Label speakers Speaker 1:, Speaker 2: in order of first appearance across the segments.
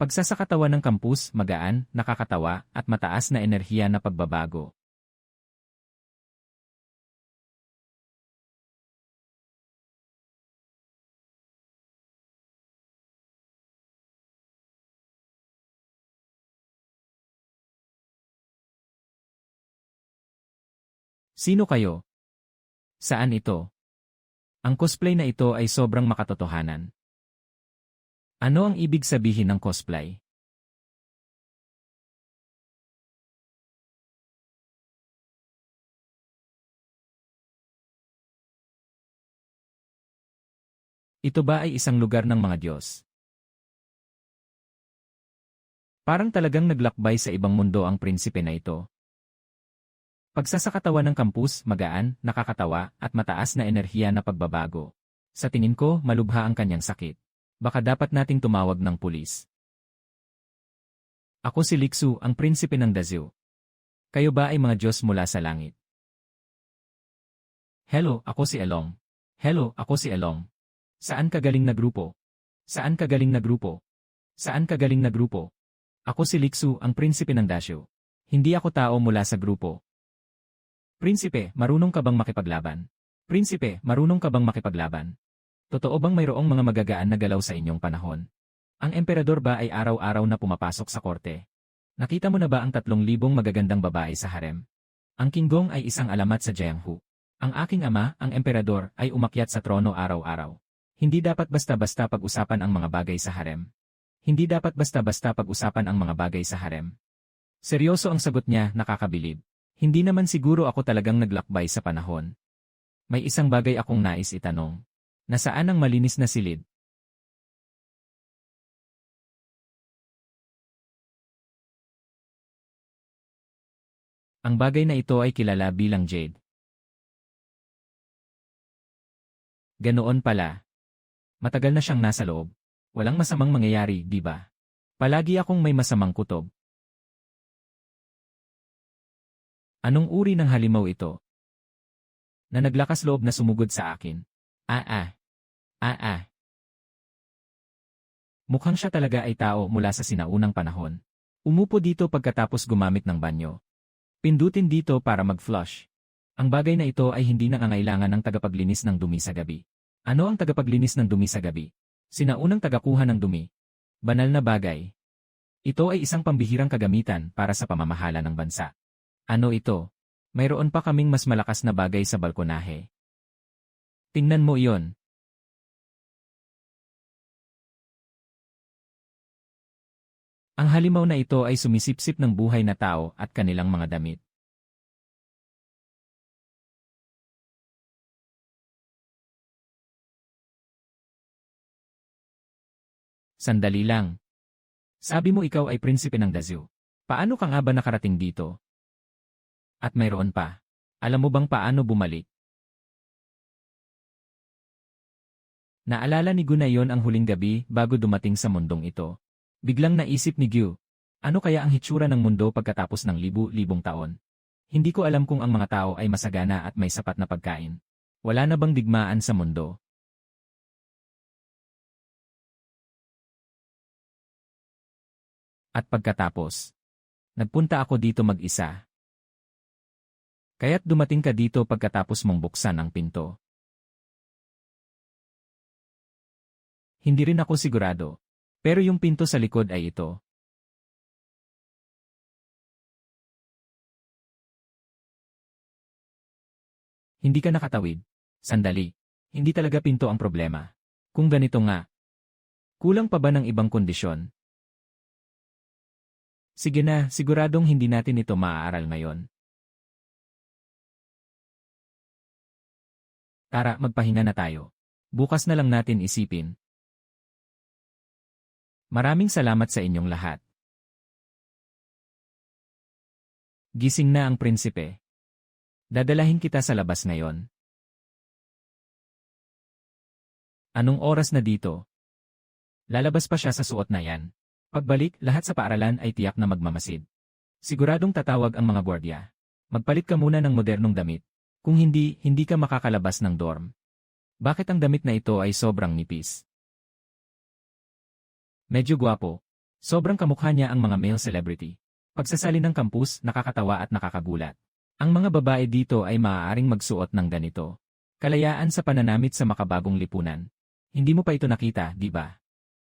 Speaker 1: Pagsasakatawan ng kampus, magaan, nakakatawa, at mataas na enerhiya na pagbabago. Sino kayo? Saan ito? Ang cosplay na ito ay sobrang makatotohanan. Ano ang ibig sabihin ng cosplay? Ito ba ay isang lugar ng mga Diyos? Parang talagang naglakbay sa ibang mundo ang prinsipe na ito. Pagsasakatawan ng kampus, magaan, nakakatawa, at mataas na enerhiya na pagbabago. Sa tingin ko, malubha ang kanyang sakit. Baka dapat nating tumawag ng pulis. Ako si Lixu, ang prinsipe ng Dazhou. Kayo ba ay mga Diyos mula sa langit? Hello, ako si Elong. Hello, ako si Elong. Saan ka galing na grupo? Saan ka galing na grupo? Saan ka galing na grupo? Ako si Lixu, ang prinsipe ng Dazhou. Hindi ako tao mula sa grupo. Prinsipe, marunong ka bang makipaglaban? Prinsipe, marunong ka bang makipaglaban? Totoo bang mayroong mga magagaan na galaw sa inyong panahon? Ang emperador ba ay araw-araw na pumapasok sa korte? Nakita mo na ba ang 3,000 magagandang babae sa harem? Ang Kinggong ay isang alamat sa Jianghu. Ang aking ama, ang emperador, ay umakyat sa trono araw-araw. Hindi dapat basta-basta pag-usapan ang mga bagay sa harem. Hindi dapat basta-basta pag-usapan ang mga bagay sa harem. Seryoso ang sagot niya, nakakabilib. Hindi naman siguro ako talagang naglakbay sa panahon. May isang bagay akong nais itanong. Nasaan ang malinis na silid? Ang bagay na ito ay kilala bilang jade. Ganoon pala. Matagal na siyang nasa loob. Walang masamang mangyayari, di ba? Palagi akong may masamang kutob. Anong uri ng halimaw ito? Na naglakas loob na sumugod sa akin. Mukhang siya talaga ay tao mula sa sinaunang panahon. Umupo dito pagkatapos gumamit ng banyo. Pindutin dito para mag-flush. Ang bagay na ito ay hindi nangangailangan ng tagapaglinis ng dumi sa gabi. Ano ang tagapaglinis ng dumi sa gabi? Sinaunang tagakuha ng dumi. Banal na bagay. Ito ay isang pambihirang kagamitan para sa pamamahala ng bansa. Ano ito? Mayroon pa kaming mas malakas na bagay sa balkonahe. Tingnan mo iyon. Ang halimaw na ito ay sumisipsip ng buhay na tao at kanilang mga damit. Sandali lang. Sabi mo ikaw ay prinsipe ng Dazhou. Paano ka nga ba nakarating dito? At mayroon pa. Alam mo bang paano bumalik? Naalala ni Gu na yon ang huling gabi bago dumating sa mundong ito. Biglang naisip ni Gu, ano kaya ang hitsura ng mundo pagkatapos ng libu-libong taon? Hindi ko alam kung ang mga tao ay masagana at may sapat na pagkain. Wala na bang digmaan sa mundo? At pagkatapos, nagpunta ako dito mag-isa. Kaya't dumating ka dito pagkatapos mong buksan ang pinto. Hindi rin ako sigurado. Pero yung pinto sa likod ay ito. Hindi ka nakatawid. Sandali. Hindi talaga pinto ang problema. Kung ganito nga. Kulang pa ba ng ibang kondisyon? Sige na, siguradong hindi natin ito maaaral ngayon. Tara, magpahinga na tayo. Bukas na lang natin isipin. Maraming salamat sa inyong lahat. Gising na ang prinsipe. Dadalahin kita sa labas ngayon. Anong oras na dito? Lalabas pa siya sa suot na yan. Pagbalik, lahat sa paaralan ay tiyak na magmamasid. Siguradong tatawag ang mga gwardiya. Magpalit ka muna ng modernong damit. Kung hindi, hindi ka makakalabas ng dorm. Bakit ang damit na ito ay sobrang nipis? Medyo gwapo. Sobrang kamukha niya ang mga male celebrity. Pagsasalin ng kampus, nakakatawa at nakakagulat. Ang mga babae dito ay maaaring magsuot ng ganito. Kalayaan sa pananamit sa makabagong lipunan. Hindi mo pa ito nakita, di ba?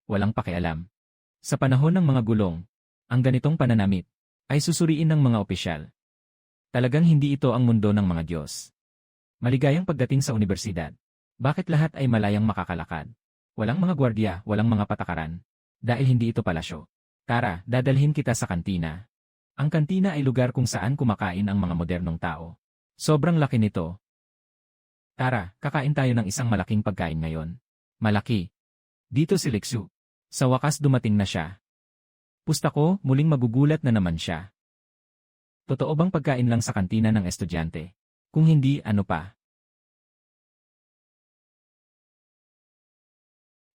Speaker 1: Walang pakialam. Sa panahon ng mga gulong, ang ganitong pananamit ay susuriin ng mga opisyal. Talagang hindi ito ang mundo ng mga Diyos. Maligayang pagdating sa unibersidad. Bakit lahat ay malayang makakalakad? Walang mga gwardiya, walang mga patakaran. Dahil hindi ito palasyo. Tara, dadalhin kita sa kantina. Ang kantina ay lugar kung saan kumakain ang mga modernong tao. Sobrang laki nito. Tara, kakain tayo ng isang malaking pagkain ngayon. Malaki. Dito si Lexu. Sa wakas dumating na siya. Pusta ko, muling magugulat na naman siya. Totoo bang pagkain lang sa kantina ng estudyante? Kung hindi, ano pa?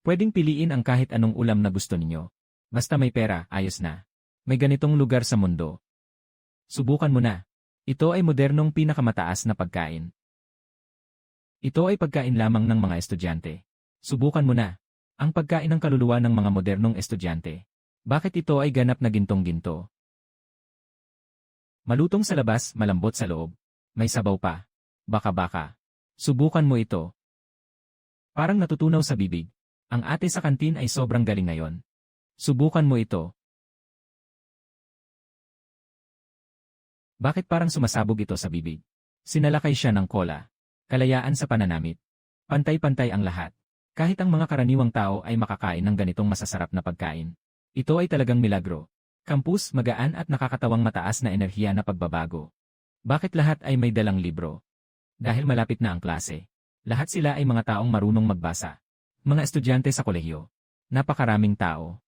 Speaker 1: Pwedeng piliin ang kahit anong ulam na gusto ninyo. Basta may pera, ayos na. May ganitong lugar sa mundo. Subukan mo na. Ito ay modernong pinakamataas na pagkain. Ito ay pagkain lamang ng mga estudyante. Subukan mo na. Ang pagkain ng kaluluwa ng mga modernong estudyante. Bakit ito ay ganap na gintong-ginto? Malutong sa labas, malambot sa loob. May sabaw pa. Baka-baka. Subukan mo ito. Parang natutunaw sa bibig. Ang ate sa kantin ay sobrang galing ngayon. Subukan mo ito. Bakit parang sumasabog ito sa bibig? Sinalakay siya ng cola. Kalayaan sa pananamit. Pantay-pantay ang lahat. Kahit ang mga karaniwang tao ay makakain ng ganitong masasarap na pagkain. Ito ay talagang milagro. Kampus, magaan at nakakatawang mataas na enerhiya na pagbabago. Bakit lahat ay may dalang libro? Dahil malapit na ang klase. Lahat sila ay mga taong marunong magbasa. Mga estudyante sa kolehiyo. Napakaraming tao.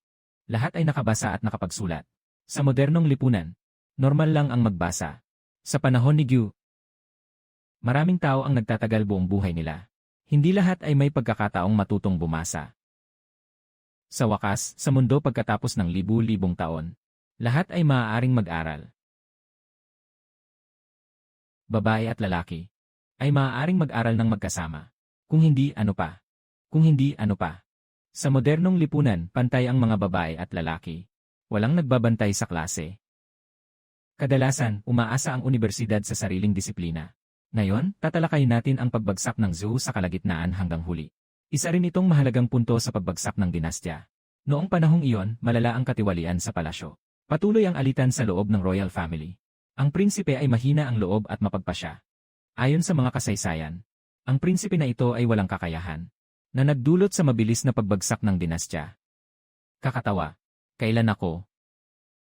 Speaker 1: Lahat ay nakabasa at nakapagsulat. Sa modernong lipunan, normal lang ang magbasa. Sa panahon ni Gyu, maraming tao ang nagtatagal buong buhay nila. Hindi lahat ay may pagkakataong matutong bumasa. Sa wakas, sa mundo pagkatapos ng libu-libong taon, lahat ay maaaring mag-aral. Babae at lalaki ay maaaring mag-aral ng magkasama. Kung hindi, ano pa? Kung hindi, ano pa? Sa modernong lipunan, pantay ang mga babae at lalaki. Walang nagbabantay sa klase. Kadalasan, umaasa ang unibersidad sa sariling disiplina. Ngayon, tatalakayin natin ang pagbagsak ng Zhou sa kalagitnaan hanggang huli. Isa rin itong mahalagang punto sa pagbagsak ng dinastya. Noong panahong iyon, malala ang katiwalian sa palasyo. Patuloy ang alitan sa loob ng royal family. Ang prinsipe ay mahina ang loob at mapagpasya. Ayon sa mga kasaysayan, ang prinsipe na ito ay walang kakayahan, na nagdulot sa mabilis na pagbagsak ng dinastya. Kakatawa. Kailan ako?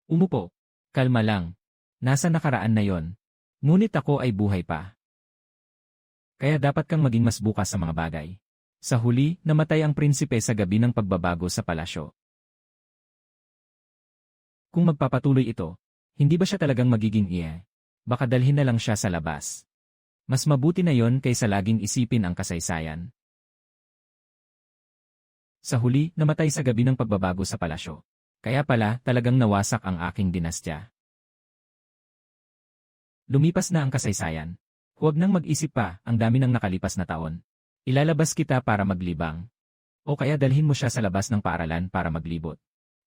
Speaker 1: Umupo. Kalma lang. Nasa nakaraan na yon. Ngunit ako ay buhay pa. Kaya dapat kang maging mas bukas sa mga bagay. Sa huli, namatay ang prinsipe sa gabi ng pagbabago sa palasyo. Kung magpapatuloy ito, hindi ba siya talagang magiging iya? Baka dalhin na lang siya sa labas. Mas mabuti na yon kaysa laging isipin ang kasaysayan. Sa huli, namatay sa gabi ng pagbabago sa palasyo. Kaya pala, talagang nawasak ang aking dinastya. Lumipas na ang kasaysayan. Huwag nang mag-isip pa, ang dami ng nakalipas na taon. Ilalabas kita para maglibang. O kaya dalhin mo siya sa labas ng paaralan para maglibot.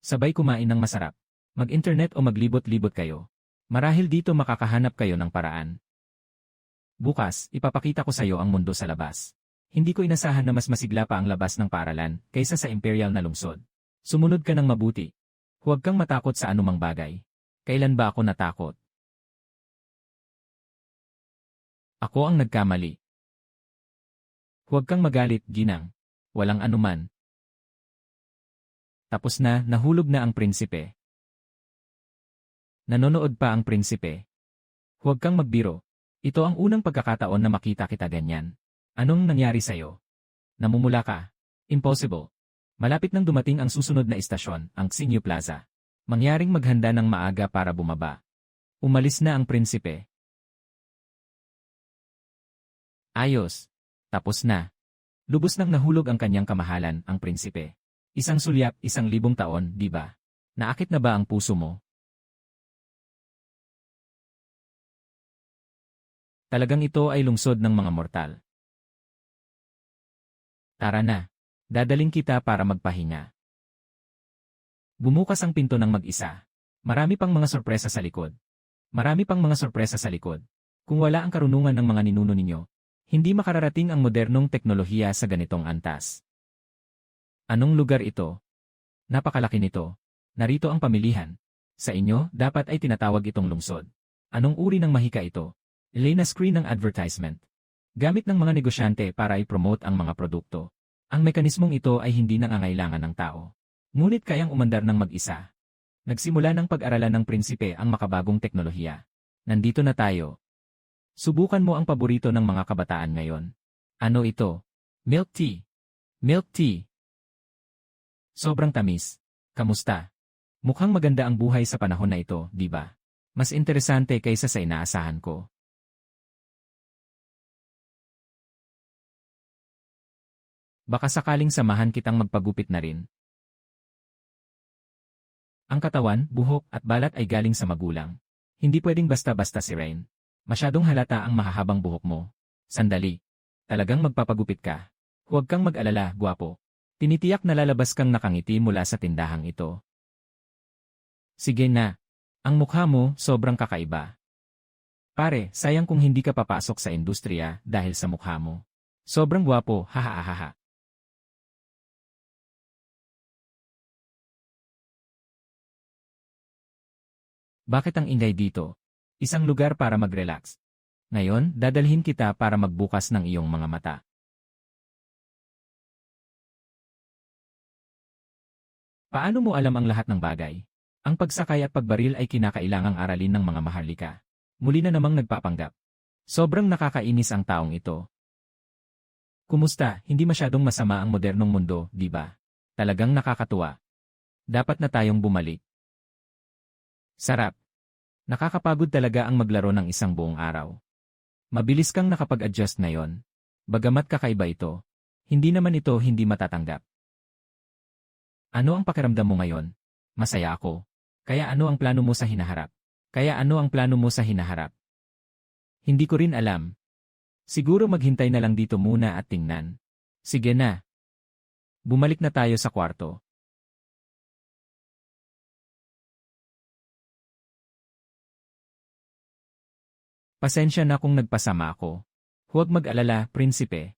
Speaker 1: Sabay kumain ng masarap. Mag-internet o maglibot-libot kayo. Marahil dito makakahanap kayo ng paraan. Bukas, ipapakita ko sa iyo ang mundo sa labas. Hindi ko inasahan na mas masigla pa ang labas ng paaralan kaysa sa imperial na lungsod. Sumunod ka ng mabuti. Huwag kang matakot sa anumang bagay. Kailan ba ako natakot? Ako ang nagkamali. Huwag kang magalit, Ginang. Walang anuman. Tapos na, nahulog na ang prinsipe. Nanonood pa ang prinsipe. Huwag kang magbiro. Ito ang unang pagkakataon na makita kita ganyan. Anong nangyari sa'yo? Namumula ka. Impossible. Malapit nang dumating ang susunod na istasyon, ang Xinyu Plaza. Mangyaring maghanda ng maaga para bumaba. Umalis na ang prinsipe. Ayos. Tapos na. Lubos nang nahulog ang kanyang kamahalan, ang prinsipe. Isang sulyap, 1,000 taon, di ba? Naakit na ba ang puso mo? Talagang ito ay lungsod ng mga mortal. Tara na. Dadaling kita para magpahinga. Bumukas ang pinto ng mag-isa. Marami pang mga sorpresa sa likod. Marami pang mga sorpresa sa likod. Kung wala ang karunungan ng mga ninuno ninyo, hindi makararating ang modernong teknolohiya sa ganitong antas. Anong lugar ito? Napakalaki nito. Narito ang pamilihan. Sa inyo, dapat ay tinatawag itong lungsod. Anong uri ng mahika ito? Elena screen ng advertisement. Gamit ng mga negosyante para i-promote ang mga produkto. Ang mekanismong ito ay hindi nangangailangan ng tao. Ngunit kayang umandar ng mag-isa. Nagsimula ng pag-aralan ng prinsipe ang makabagong teknolohiya. Nandito na tayo. Subukan mo ang paborito ng mga kabataan ngayon. Ano ito? Milk tea. Milk tea. Sobrang tamis. Kamusta? Mukhang maganda ang buhay sa panahon na ito, di ba? Mas interesante kaysa sa inaasahan ko. Baka sakaling samahan kitang magpagupit na rin. Ang katawan, buhok at balat ay galing sa magulang. Hindi pwedeng basta-basta si Rain. Masyadong halata ang mahahabang buhok mo. Sandali. Talagang magpapagupit ka. Huwag kang mag-alala, gwapo. Tinitiyak na lalabas kang nakangiti mula sa tindahang ito. Sige na. Ang mukha mo, sobrang kakaiba. Pare, sayang kung hindi ka papasok sa industriya dahil sa mukha mo. Sobrang gwapo, hahahaha. Bakit ang ingay dito? Isang lugar para mag-relax. Ngayon, dadalhin kita para magbukas ng iyong mga mata. Paano mo alam ang lahat ng bagay? Ang pagsakay at pagbaril ay kinakailangang aralin ng mga maharlika. Muli na namang nagpapanggap. Sobrang nakakainis ang taong ito. Kumusta? Hindi masyadong masama ang modernong mundo, di ba? Talagang nakakatuwa. Dapat na tayong bumalik. Sarap. Nakakapagod talaga ang maglaro ng isang buong araw. Mabilis kang nakapag-adjust ngayon. Bagamat kakaiba ito, hindi naman ito hindi matatanggap. Ano ang pakiramdam mo ngayon? Masaya ako. Kaya ano ang plano mo sa hinaharap? Hindi ko rin alam. Siguro maghintay na lang dito muna at tingnan. Sige na. Bumalik na tayo sa kwarto. Pasensya na kung nagpasama ako. Huwag mag-alala, prinsipe.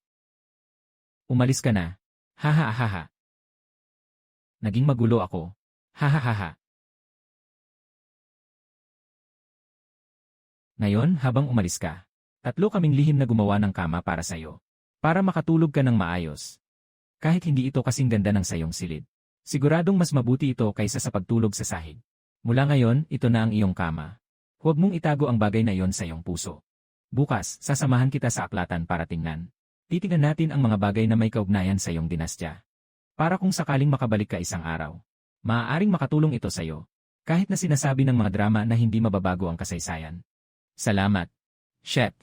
Speaker 1: Umalis ka na. Hahahaha. Naging magulo ako. Hahahaha. Ngayon, habang umalis ka, tatlo kaming lihim na gumawa ng kama para sa'yo. Para makatulog ka ng maayos. Kahit hindi ito kasing ganda ng sayong silid. Siguradong mas mabuti ito kaysa sa pagtulog sa sahig. Mula ngayon, ito na ang iyong kama. Huwag mong itago ang bagay na iyon sa iyong puso. Bukas, sasamahan kita sa aklatan para tingnan. Titingnan natin ang mga bagay na may kaugnayan sa iyong dinastya. Para kung sakaling makabalik ka isang araw, maaaring makatulong ito sa iyo. Kahit na sinasabi ng mga drama na hindi mababago ang kasaysayan. Salamat. Shit.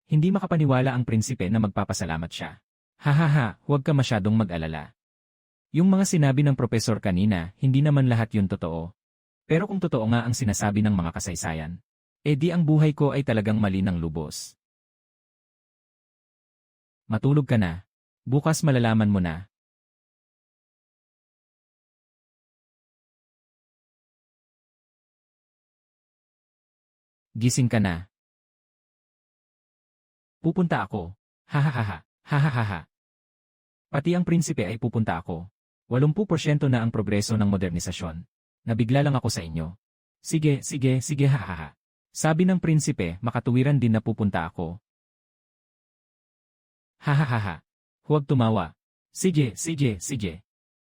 Speaker 1: Hindi makapaniwala ang prinsipe na magpapasalamat siya. Hahaha, huwag ka masyadong mag-alala. Yung mga sinabi ng propesor kanina, hindi naman lahat yun totoo. Pero kung totoo nga ang sinasabi ng mga kasaysayan, di ang buhay ko ay talagang mali ng lubos. Matulog ka na. Bukas malalaman mo na. Gising ka na. Pupunta ako. Hahahaha. Hahahaha. Pati ang prinsipe ay pupunta ako. 80% na ang progreso ng modernisasyon. Nabigla lang ako sa inyo. Sige, hahaha. Sabi ng prinsipe, makatuwiran din na pupunta ako. Hahaha. Huwag tumawa. Sige.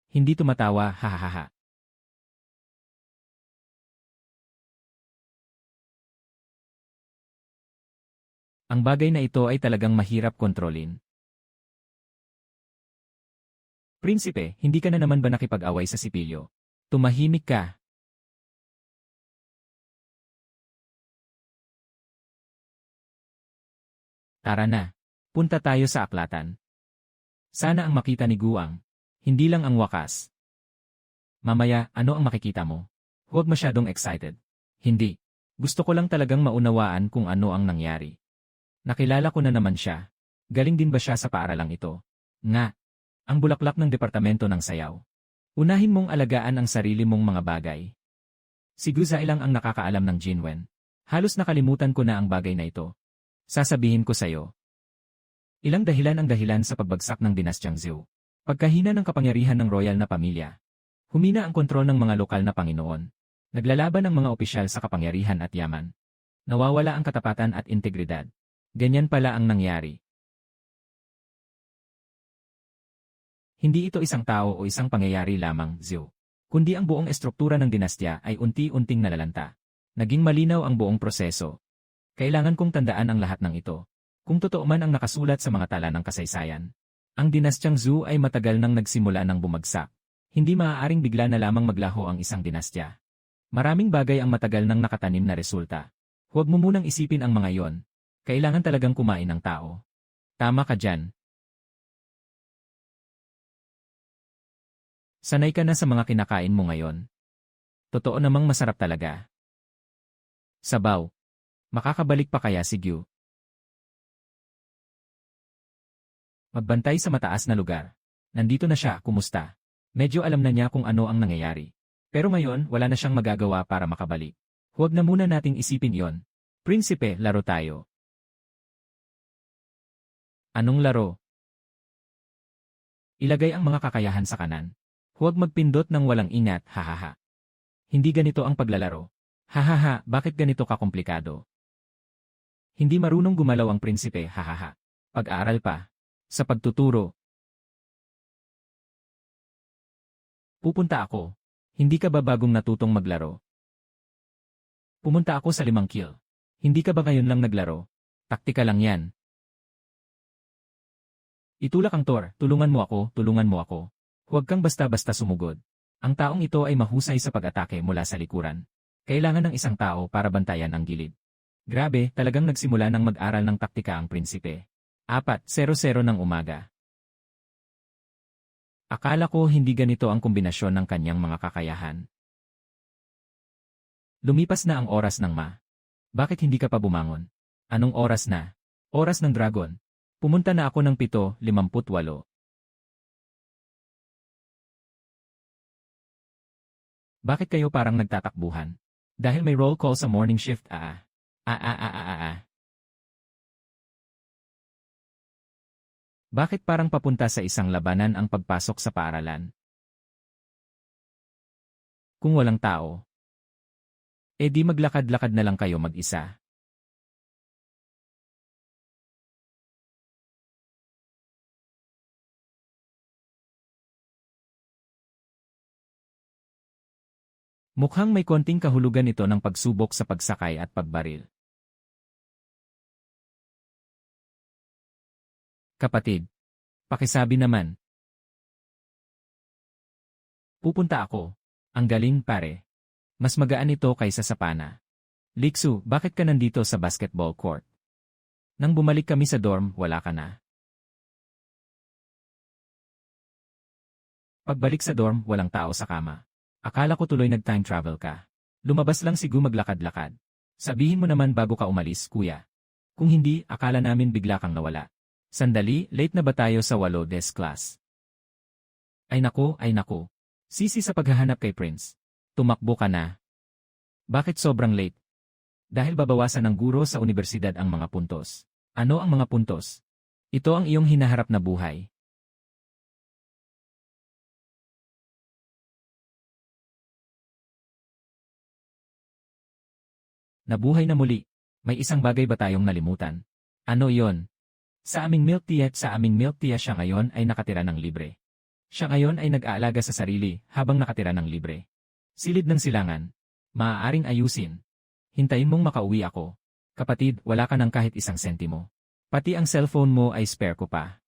Speaker 1: Hindi tumatawa, hahaha. Ang bagay na ito ay talagang mahirap kontrolin. Prinsipe, hindi ka na naman ba nakipag-away sa sipilyo? Tumahimik ka. Tara na. Punta tayo sa aklatan. Sana ang makita ni Guang. Hindi lang ang wakas. Mamaya, ano ang makikita mo? Huwag masyadong excited. Hindi. Gusto ko lang talagang maunawaan kung ano ang nangyari. Nakilala ko na naman siya. Galing din ba siya sa paaralang ito? Nga. Ang bulaklak ng departamento ng sayaw. Unahin mong alagaan ang sarili mong mga bagay. Si Guzai lang ang nakakaalam ng Jinwen. Halos nakalimutan ko na ang bagay na ito. Sasabihin ko sa'yo. Ilang dahilan ang dahilan sa pagbagsak ng dinastyang Zhou. Pagkahina ng kapangyarihan ng royal na pamilya. Humina ang kontrol ng mga lokal na Panginoon. Naglalaban ang mga opisyal sa kapangyarihan at yaman. Nawawala ang katapatan at integridad. Ganyan pala ang nangyari. Hindi ito isang tao o isang pangyayari lamang, Zhou. Kundi ang buong estruktura ng dinastya ay unti-unting nalalanta. Naging malinaw ang buong proseso. Kailangan kong tandaan ang lahat ng ito. Kung totoo man ang nakasulat sa mga tala ng kasaysayan. Ang dinastyang Zhou ay matagal nang nagsimula ng bumagsak. Hindi maaaring bigla na lamang maglaho ang isang dinastya. Maraming bagay ang matagal nang nakatanim na resulta. Huwag mo munang isipin ang mga yon. Kailangan talagang kumain ng tao. Tama ka dyan. Sanay ka na sa mga kinakain mo ngayon. Totoo namang masarap talaga. Sabaw. Makakabalik pa kaya si Gyu? Magbantay sa mataas na lugar. Nandito na siya, kumusta? Medyo alam na niya kung ano ang nangyayari. Pero ngayon, wala na siyang magagawa para makabalik. Huwag na muna nating isipin yon. Prinsipe, laro tayo. Anong laro? Ilagay ang mga kakayahan sa kanan. Huwag magpindot ng walang ingat, hahaha. Hindi ganito ang paglalaro. Hahaha, bakit ganito kakomplikado? Hindi marunong gumalaw ang prinsipe, hahaha. Pag-aaral pa. Sa pagtuturo. Pupunta ako. Hindi ka ba bagong natutong maglaro? Pumunta ako sa 5 kill. Hindi ka ba ngayon lang naglaro? Taktika lang yan. Itulak ang Thor, tulungan mo ako, tulungan mo ako. Huwag kang basta-basta sumugod. Ang taong ito ay mahusay sa pag-atake mula sa likuran. Kailangan ng isang tao para bantayan ang gilid. Grabe, talagang nagsimula ng mag-aral ng taktika ang prinsipe. 4:00 ng umaga. Akala ko hindi ganito ang kombinasyon ng kanyang mga kakayahan. Lumipas na ang oras ng Bakit hindi ka pa bumangon? Anong oras na? Oras ng dragon. Pumunta na ako ng 7:58. Bakit kayo parang nagtatakbuhan? Dahil may roll call sa morning shift, Bakit parang papunta sa isang labanan ang pagpasok sa paaralan? Kung walang tao, di maglakad-lakad na lang kayo mag-isa. Mukhang may konting kahulugan ito ng pagsubok sa pagsakay at pagbaril. Kapatid, pakisabi naman. Pupunta ako. Ang galing, pare. Mas magaan ito kaysa sa pana. Liksu, bakit ka nandito sa basketball court? Nang bumalik kami sa dorm, wala ka na. Pagbalik sa dorm, walang tao sa kama. Akala ko tuloy nag-time travel ka. Lumabas lang si Gu maglakad-lakad. Sabihin mo naman bago ka umalis, kuya. Kung hindi, akala namin bigla kang nawala. Sandali, late na ba tayo sa 8 class? Ay nako, ay nako. Sisi sa paghahanap kay Prince. Tumakbo ka na. Bakit sobrang late? Dahil babawasan ng guro sa universidad ang mga puntos. Ano ang mga puntos? Ito ang iyong hinaharap na buhay. Nabuhay na muli. May isang bagay ba tayong nalimutan? Ano yon? Sa aming milk tea siya ngayon ay nakatira ng libre. Siya ngayon ay nag-aalaga sa sarili habang nakatira ng libre. Silid ng silangan. Maaaring ayusin. Hintayin mong makauwi ako. Kapatid, wala ka ng kahit isang sentimo. Pati ang cellphone mo ay spare ko pa.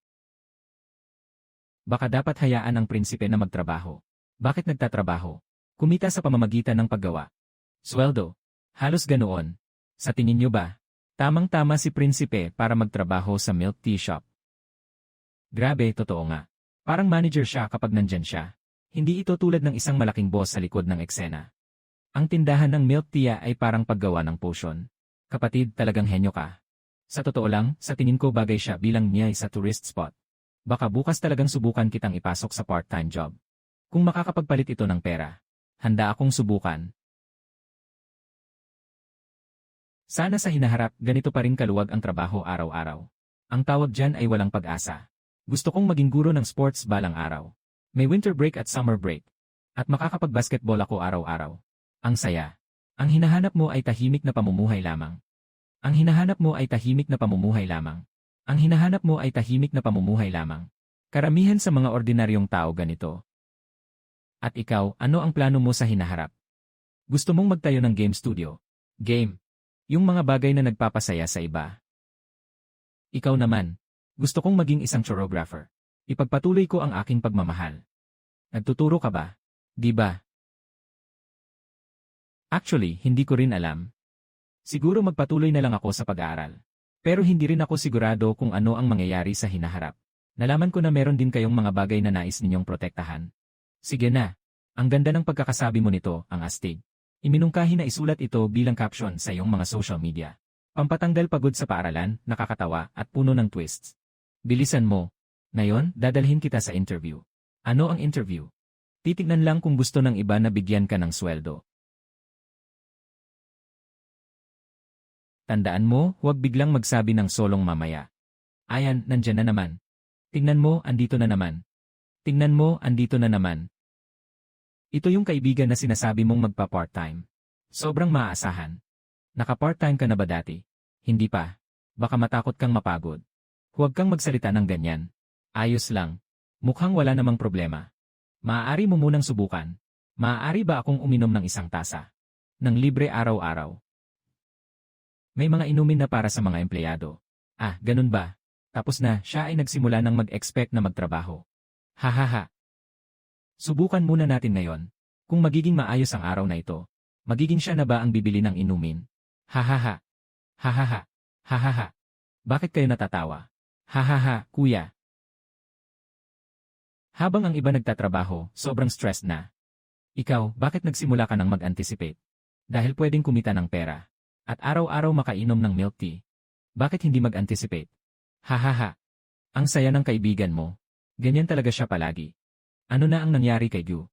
Speaker 1: Baka dapat hayaan ang prinsipe na magtrabaho. Bakit nagtatrabaho? Kumita sa pamamagitan ng paggawa. Sweldo. Halos ganoon. Sa tingin nyo ba? Tamang-tama si prinsipe para magtrabaho sa milk tea shop. Grabe, totoo nga. Parang manager siya kapag nandyan siya. Hindi ito tulad ng isang malaking boss sa likod ng eksena. Ang tindahan ng milk tea ay parang paggawa ng potion. Kapatid, talagang henyo ka. Sa totoo lang, sa tingin ko bagay siya bilang niyay sa tourist spot. Baka bukas talagang subukan kitang ipasok sa part-time job. Kung makakapagpalit ito ng pera, handa akong subukan. Sana sa hinaharap ganito pa rin kaluwag ang trabaho araw-araw. Ang tawag dyan ay walang pag-asa. Gusto kong maging guro ng sports balang araw. May winter break at summer break. At makakapag-basketball ako araw-araw. Ang saya. Ang hinahanap mo ay tahimik na pamumuhay lamang. Ang hinahanap mo ay tahimik na pamumuhay lamang. Ang hinahanap mo ay tahimik na pamumuhay lamang. Karamihan sa mga ordinaryong tao ganito. At ikaw, ano ang plano mo sa hinaharap? Gusto mong magtayo ng game studio? Game. Yung mga bagay na nagpapasaya sa iba. Ikaw naman. Gusto kong maging isang choreographer. Ipagpatuloy ko ang aking pagmamahal. Nagtuturo ka ba? Di ba? Actually, hindi ko rin alam. Siguro magpatuloy na lang ako sa pag-aaral. Pero hindi rin ako sigurado kung ano ang mangyayari sa hinaharap. Nalaman ko na meron din kayong mga bagay na nais ninyong protektahan. Sige na. Ang ganda ng pagkakasabi mo nito, ang astig. Iminungkahi na isulat ito bilang caption sa iyong mga social media. Pampatanggal pagod sa paaralan, nakakatawa, at puno ng twists. Bilisan mo. Ngayon, dadalhin kita sa interview. Ano ang interview? Titignan lang kung gusto ng iba na bigyan ka ng sweldo. Tandaan mo, huwag biglang magsabi ng solong mamaya. Ayan, nandyan na naman. Tingnan mo, andito na naman. Tingnan mo, andito na naman. Ito yung kaibigan na sinasabi mong magpa-part-time. Sobrang maaasahan. Naka-part-time ka na ba dati? Hindi pa. Baka matakot kang mapagod. Huwag kang magsalita ng ganyan. Ayos lang. Mukhang wala namang problema. Maaari mo munang subukan. Maaari ba akong uminom ng isang tasa? Ng libre araw-araw. May mga inumin na para sa mga empleyado. Ah, ganun ba? Tapos na, siya ay nagsimula ng mag-expect na magtrabaho. Hahaha. Subukan muna natin ngayon. Kung magiging maayos ang araw na ito, magiging siya na ba ang bibili ng inumin? Hahaha. Hahaha. Hahaha. Bakit kayo natatawa? Hahaha, kuya. Habang ang iba nagtatrabaho, sobrang stressed na. Ikaw, bakit nagsimula ka ng mag-anticipate? Dahil pwedeng kumita ng pera. At araw-araw makainom ng milk tea. Bakit hindi mag-anticipate? Hahaha. Ang saya ng kaibigan mo. Ganyan talaga siya palagi. Ano na ang nangyari kay Gyu?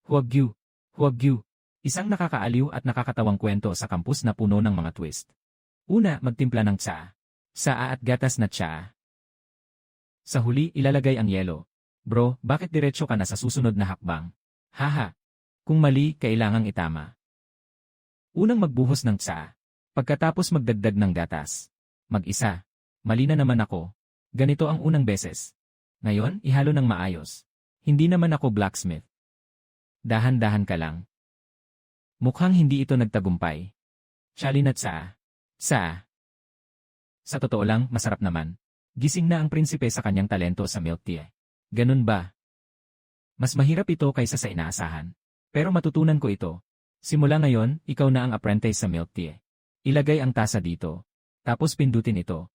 Speaker 1: Huwag Gyu. Huwag Gyu. Isang nakakaaliw at nakakatawang kwento sa kampus na puno ng mga twist. Una, magtimpla ng tsaa. Saa at gatas na tsaa. Sa huli, ilalagay ang yelo. Bro, bakit diretso ka na sa susunod na hakbang? Haha. Kung mali, kailangang itama. Unang magbuhos ng tsaa. Pagkatapos magdagdag ng gatas. Mag-isa. Mali na naman ako. Ganito ang unang beses. Ngayon, ihalo ng maayos. Hindi naman ako blacksmith. Dahan-dahan ka lang. Mukhang hindi ito nagtagumpay. Chali na tsaa. Tsaa. Sa totoo lang, masarap naman. Gising na ang prinsipe sa kanyang talento sa milk tea. Ganun ba? Mas mahirap ito kaysa sa inaasahan. Pero matutunan ko ito. Simula ngayon, ikaw na ang apprentice sa milk tea. Ilagay ang tasa dito. Tapos pindutin ito.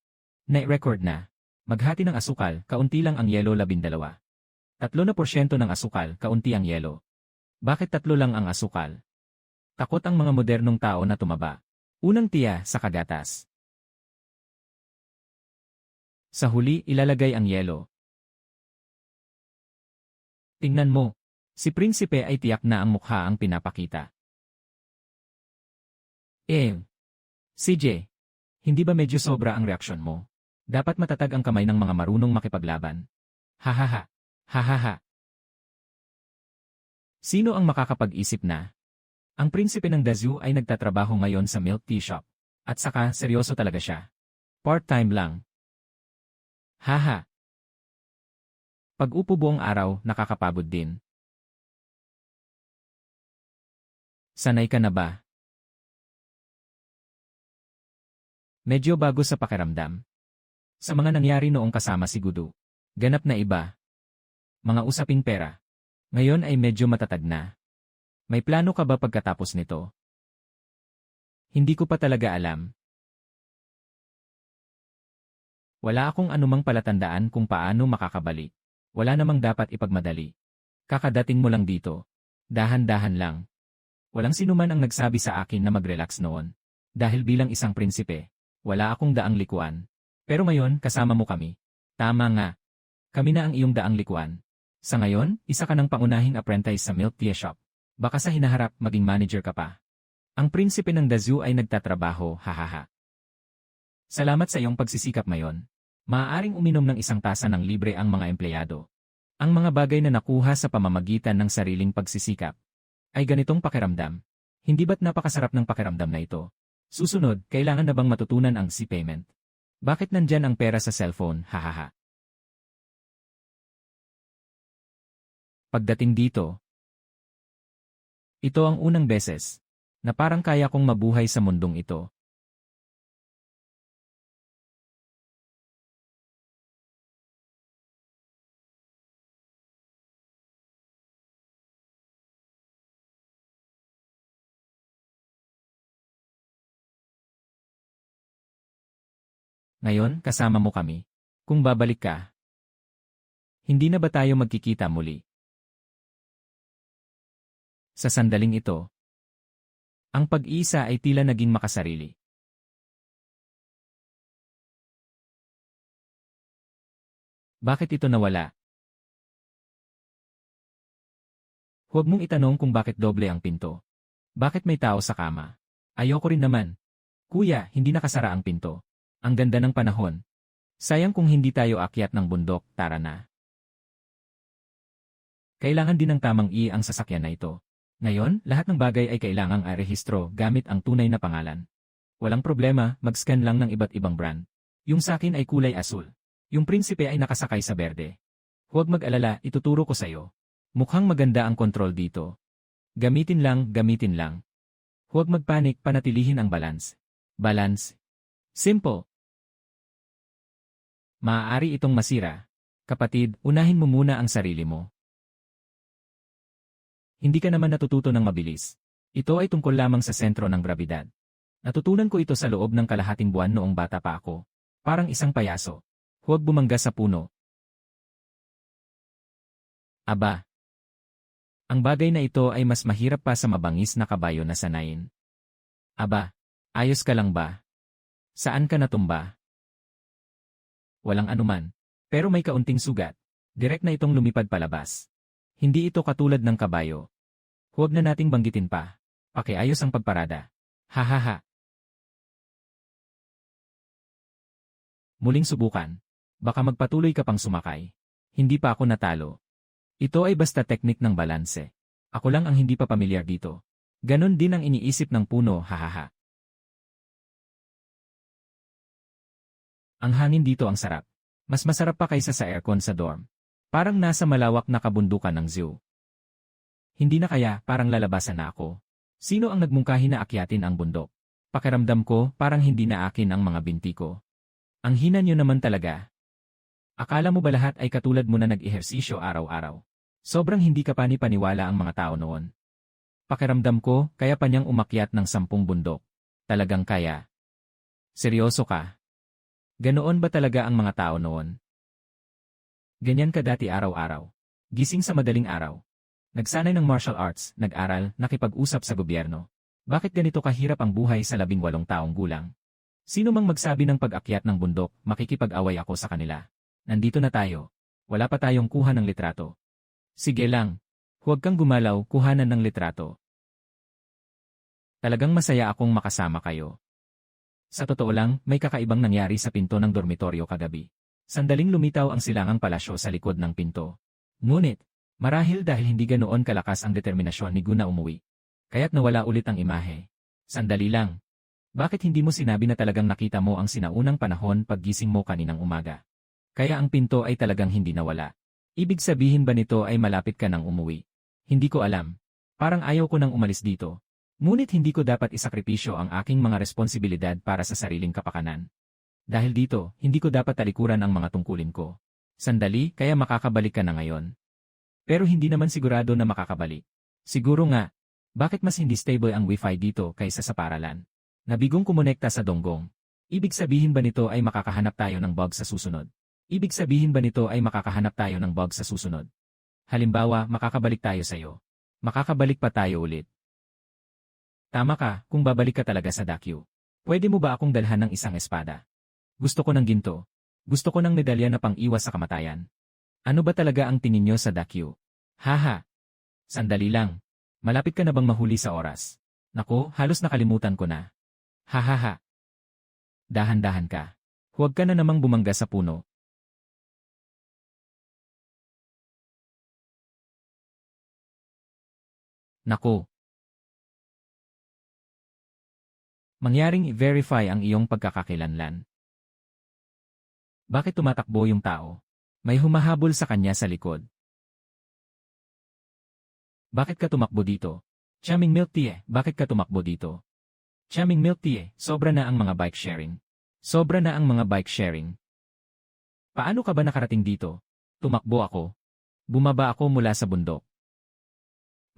Speaker 1: Na-record na. Maghati ng asukal, kaunti lang ang yelo 12. 3% ng asukal, kaunti ang yelo. Bakit 3 lang ang asukal? Takot ang mga modernong tao na tumaba. Unang tiya sa kagatas. Sa huli, ilalagay ang yelo. Tingnan mo. Si prinsipe ay tiyak na ang mukha ang pinapakita. CJ. Hindi ba medyo sobra ang reaksyon mo? Dapat matatag ang kamay ng mga marunong makipaglaban. Hahaha. Hahaha. Sino ang makakapag-isip na? Ang prinsipe ng Dazhou ay nagtatrabaho ngayon sa milk tea shop. At saka, seryoso talaga siya. Part-time lang. Haha. Pag-upo buong araw, nakakapagod din. Sanay ka na ba? Medyo bago sa pakiramdam. Sa mga nangyari noong kasama si Gudu. Ganap na iba. Mga usaping pera. Ngayon ay medyo matatag na. May plano ka ba pagkatapos nito? Hindi ko pa talaga alam. Wala akong anumang palatandaan kung paano makakabalik. Wala namang dapat ipagmadali. Kakadating mo lang dito. Dahan-dahan lang. Walang sinuman ang nagsabi sa akin na mag-relax noon. Dahil bilang isang prinsipe, wala akong daang likuan. Pero ngayon, kasama mo kami. Tama nga. Kami na ang iyong daang likuan. Sa ngayon, isa ka ng pangunahing apprentice sa milk tea shop. Baka sa hinaharap maging manager ka pa. Ang prinsipe ng Dazhou ay nagtatrabaho, hahaha. Salamat sa iyong pagsisikap ngayon. Maaaring uminom ng isang tasa ng libre ang mga empleyado. Ang mga bagay na nakuha sa pamamagitan ng sariling pagsisikap ay ganitong pakiramdam. Hindi ba't napakasarap ng pakiramdam na ito? Susunod, kailangan na bang matutunan ang C-payment? Bakit nandyan ang pera sa cellphone, hahaha? Pagdating dito, ito ang unang beses na parang kaya kong mabuhay sa mundong ito. Ngayon, kasama mo kami. Kung babalik ka, hindi na ba tayo magkikita muli? Sa sandaling ito, ang pag-iisa ay tila naging makasarili. Bakit ito nawala? Huwag mong itanong kung bakit doble ang pinto. Bakit may tao sa kama? Ayoko rin naman. Kuya, hindi nakasara ang pinto. Ang ganda ng panahon. Sayang kung hindi tayo akyat ng bundok, tara na. Kailangan din ng tamang ang sasakyan na ito. Ngayon, lahat ng bagay ay kailangang arehistro gamit ang tunay na pangalan. Walang problema, mag-scan lang ng iba't ibang brand. Yung sakin ay kulay asul. Yung prinsipe ay nakasakay sa berde. Huwag mag-alala, ituturo ko sa'yo. Mukhang maganda ang kontrol dito. Gamitin lang, gamitin lang. Huwag magpanik, panatilihin ang balance. Balance. Simple. Maaari itong masira. Kapatid, unahin mo muna ang sarili mo. Hindi ka naman natututo ng mabilis. Ito ay tungkol lamang sa sentro ng grabidad. Natutunan ko ito sa loob ng kalahating buwan noong bata pa ako. Parang isang payaso. Huwag bumangga sa puno. Aba. Ang bagay na ito ay mas mahirap pa sa mabangis na kabayo na sanayin. Aba, ayos ka lang ba? Saan ka natumba? Walang anuman. Pero may kaunting sugat. Direk na itong lumipad palabas. Hindi ito katulad ng kabayo. Huwag na nating banggitin pa. Pakiayos ang pagparada. Hahaha. Muling subukan. Baka magpatuloy ka pang sumakay. Hindi pa ako natalo. Ito ay basta teknik ng balanse. Ako lang ang hindi pa pamilyar dito. Ganon din ang iniisip ng puno, hahaha. Ang hangin dito ang sarap. Mas masarap pa kaysa sa aircon sa dorm. Parang nasa malawak na kabundukan ng zoo. Hindi na kaya, parang lalabasan na ako. Sino ang nagmungkahi na akyatin ang bundok? Pakiramdam ko, parang hindi na akin ang mga binti ko. Ang hina nyo naman talaga. Akala mo ba lahat ay katulad mo na nag-ehersisyo araw-araw? Sobrang hindi ka pani-paniwala ang mga tao noon. Pakiramdam ko, kaya pa niyang umakyat ng 10 bundok. Talagang kaya. Seryoso ka? Ganoon ba talaga ang mga tao noon? Ganyan ka dati araw-araw. Gising sa madaling araw. Nagsanay ng martial arts, nag-aral, nakipag-usap sa gobyerno. Bakit ganito kahirap ang buhay sa 18 taong gulang? Sino mang magsabi ng pag-akyat ng bundok, makikipag-away ako sa kanila. Nandito na tayo. Wala pa tayong kuha ng litrato. Sige lang. Huwag kang gumalaw, kuhanan ng litrato. Talagang masaya akong makasama kayo. Sa totoo lang, may kakaibang nangyari sa pinto ng dormitoryo kagabi. Sandaling lumitaw ang silangang palasyo sa likod ng pinto. Ngunit, marahil dahil hindi ganoon kalakas ang determinasyon ni Guna umuwi. Kaya't nawala ulit ang imahe. Sandali lang. Bakit hindi mo sinabi na talagang nakita mo ang sinaunang panahon paggising mo kaninang umaga? Kaya ang pinto ay talagang hindi nawala. Ibig sabihin ba nito ay malapit ka nang umuwi? Hindi ko alam. Parang ayaw ko nang umalis dito. Ngunit hindi ko dapat isakripisyo ang aking mga responsibilidad para sa sariling kapakanan. Dahil dito, hindi ko dapat talikuran ang mga tungkulin ko. Sandali, kaya makakabalik ka na ngayon. Pero hindi naman sigurado na makakabalik. Siguro nga, bakit mas hindi stable ang wifi dito kaysa sa paralan? Nabigong kumonekta sa donggong. Ibig sabihin ba nito ay makakahanap tayo ng bug sa susunod? Ibig sabihin ba nito ay makakahanap tayo ng bug sa susunod? Halimbawa, makakabalik tayo sa'yo. Makakabalik pa tayo ulit. Tama ka, kung babalik ka talaga sa Dakyu. Pwede mo ba akong dalhan ng isang espada? Gusto ko ng ginto. Gusto ko ng medalya na pang-iwas sa kamatayan. Ano ba talaga ang tingin nyo sa Dakyu? Haha. Sandali lang. Malapit ka na bang mahuli sa oras? Naku, halos nakalimutan ko na. Hahaha. Dahan-dahan ka. Huwag ka na namang bumangga sa puno. Naku. Mangyaring i-verify ang iyong pagkakakilanlan. Bakit tumatakbo yung tao? May humahabol sa kanya sa likod. Bakit ka tumakbo dito? Chaming milk tea, bakit ka tumakbo dito? Chaming milk tea, sobra na ang mga bike sharing. Sobra na ang mga bike sharing. Paano ka ba nakarating dito? Tumakbo ako. Bumaba ako mula sa bundok.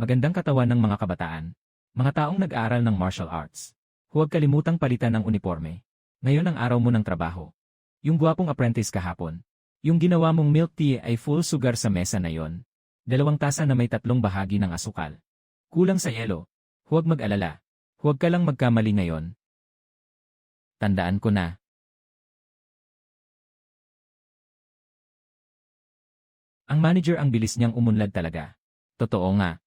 Speaker 1: Magandang katawan ng mga kabataan. Mga taong nag-aaral ng martial arts. Huwag kalimutang palitan ang uniforme. Ngayon ang araw mo ng trabaho. Yung gwapong apprentice kahapon. Yung ginawa mong milk tea ay full sugar sa mesa na yon. 2 tasa na may 3 bahagi ng asukal. Kulang sa yelo. Huwag mag-alala. Huwag ka lang magkamali ngayon. Tandaan ko na. Ang manager ang bilis niyang umunlad talaga. Totoo nga.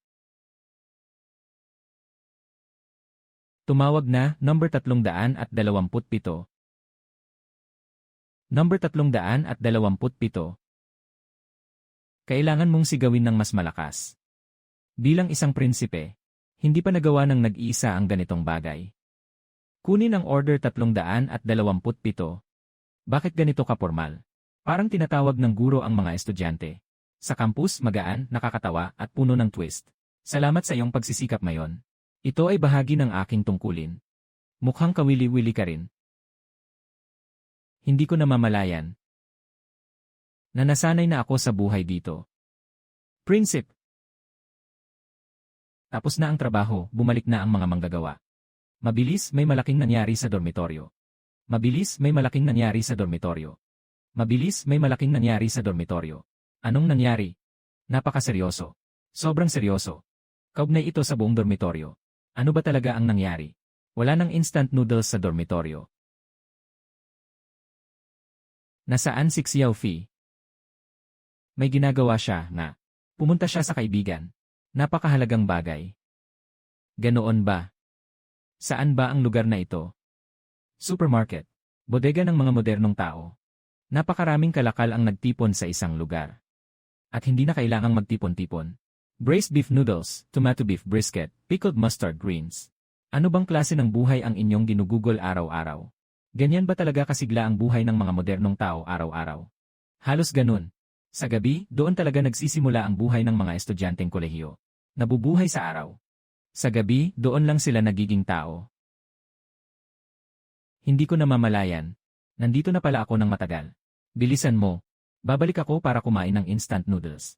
Speaker 1: Tumawag na, number 327. Number 327. Kailangan mong sigawin ng mas malakas. Bilang isang prinsipe, hindi pa nagawa ng nag-iisa ang ganitong bagay. Kunin ang order 327. Bakit ganito ka formal? Parang tinatawag ng guro ang mga estudyante. Sa campus, magaan, nakakatawa, at puno ng twist. Salamat sa iyong pagsisikap ngayon. Ito ay bahagi ng aking tungkulin. Mukhang kawili-wili ka rin. Hindi ko namamalayan na nasanay na ako sa buhay dito. Prinsip. Tapos na ang trabaho, bumalik na ang mga manggagawa. Mabilis, may malaking nangyari sa dormitoryo. Mabilis, may malaking nangyari sa dormitoryo. Mabilis, may malaking nangyari sa dormitoryo. Anong nangyari? Napakaseryoso. Sobrang seryoso. Kaugnay ito sa buong dormitoryo. Ano ba talaga ang nangyari? Wala nang instant noodles sa dormitoryo. Nasaan si Xiaofei? May ginagawa siya na pumunta siya sa kaibigan. Napakahalagang bagay. Ganoon ba? Saan ba ang lugar na ito? Supermarket. Bodega ng mga modernong tao. Napakaraming kalakal ang nagtipon sa isang lugar. At hindi na kailangang magtipon-tipon. Braised beef noodles, tomato beef brisket, pickled mustard greens. Ano bang klase ng buhay ang inyong ginugugol araw-araw? Ganyan ba talaga kasigla ang buhay ng mga modernong tao araw-araw? Halos ganun. Sa gabi, doon talaga nagsisimula ang buhay ng mga estudyanteng kolehiyo. Nabubuhay sa araw. Sa gabi, doon lang sila nagiging tao. Hindi ko namamalayan. Nandito na pala ako ng matagal. Bilisan mo. Babalik ako para kumain ng instant noodles.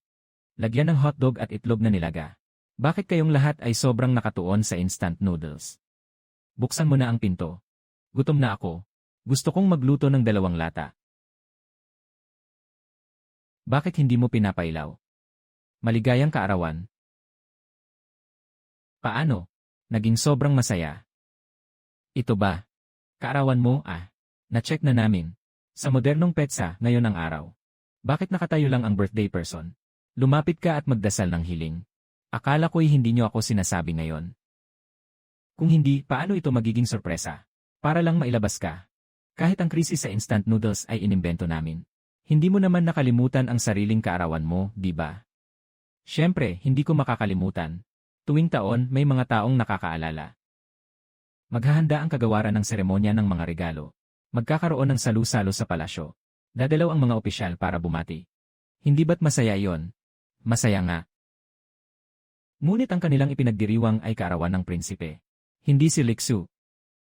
Speaker 1: Lagyan ng hotdog at itlog na nilaga. Bakit kayong lahat ay sobrang nakatuon sa instant noodles? Buksan mo na ang pinto. Gutom na ako. Gusto kong magluto ng 2 lata. Bakit hindi mo pinapailaw? Maligayang kaarawan. Paano? Naging sobrang masaya. Ito ba? Kaarawan mo, na-check na namin. Sa modernong petsa, ngayon ang araw. Bakit nakatayo lang ang birthday person? Lumapit ka at magdasal ng hiling. Akala ko'y hindi nyo ako sinasabi ngayon. Kung hindi, paano ito magiging sorpresa? Para lang mailabas ka. Kahit ang krisis sa instant noodles ay inimbento namin. Hindi mo naman nakalimutan ang sariling kaarawan mo, di ba? Siyempre, hindi ko makakalimutan. Tuwing taon, may mga taong nakakaalala. Maghahanda ang kagawaran ng seremonya ng mga regalo. Magkakaroon ng salu-salo sa palasyo. Dadalaw ang mga opisyal para bumati. Hindi ba't masaya iyon? Masaya nga. Ngunit ang kanilang ipinagdiriwang ay kaarawan ng prinsipe. Hindi si Lixu.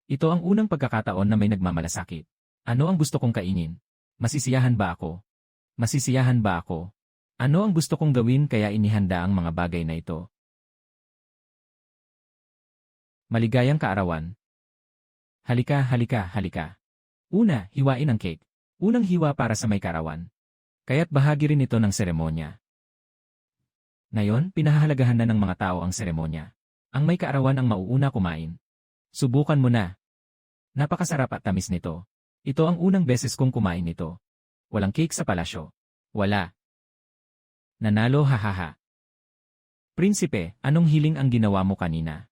Speaker 1: Ito ang unang pagkakataon na may nagmamalasakit. Ano ang gusto kong kainin? Masisiyahan ba ako? Masisiyahan ba ako? Ano ang gusto kong gawin kaya inihanda ang mga bagay na ito? Maligayang kaarawan. Halika, halika, halika. Una, hiwain ang cake. Unang hiwa para sa may kaarawan. Kaya't bahagi rin ito ng seremonya. Ngayon, pinahahalagahan na ng mga tao ang seremonya. Ang may kaarawan ang mauuna kumain. Subukan mo na. Napakasarap at tamis nito. Ito ang unang beses kong kumain nito. Walang cake sa palasyo. Wala. Nanalo hahaha. Prinsipe, anong hiling ang ginawa mo kanina?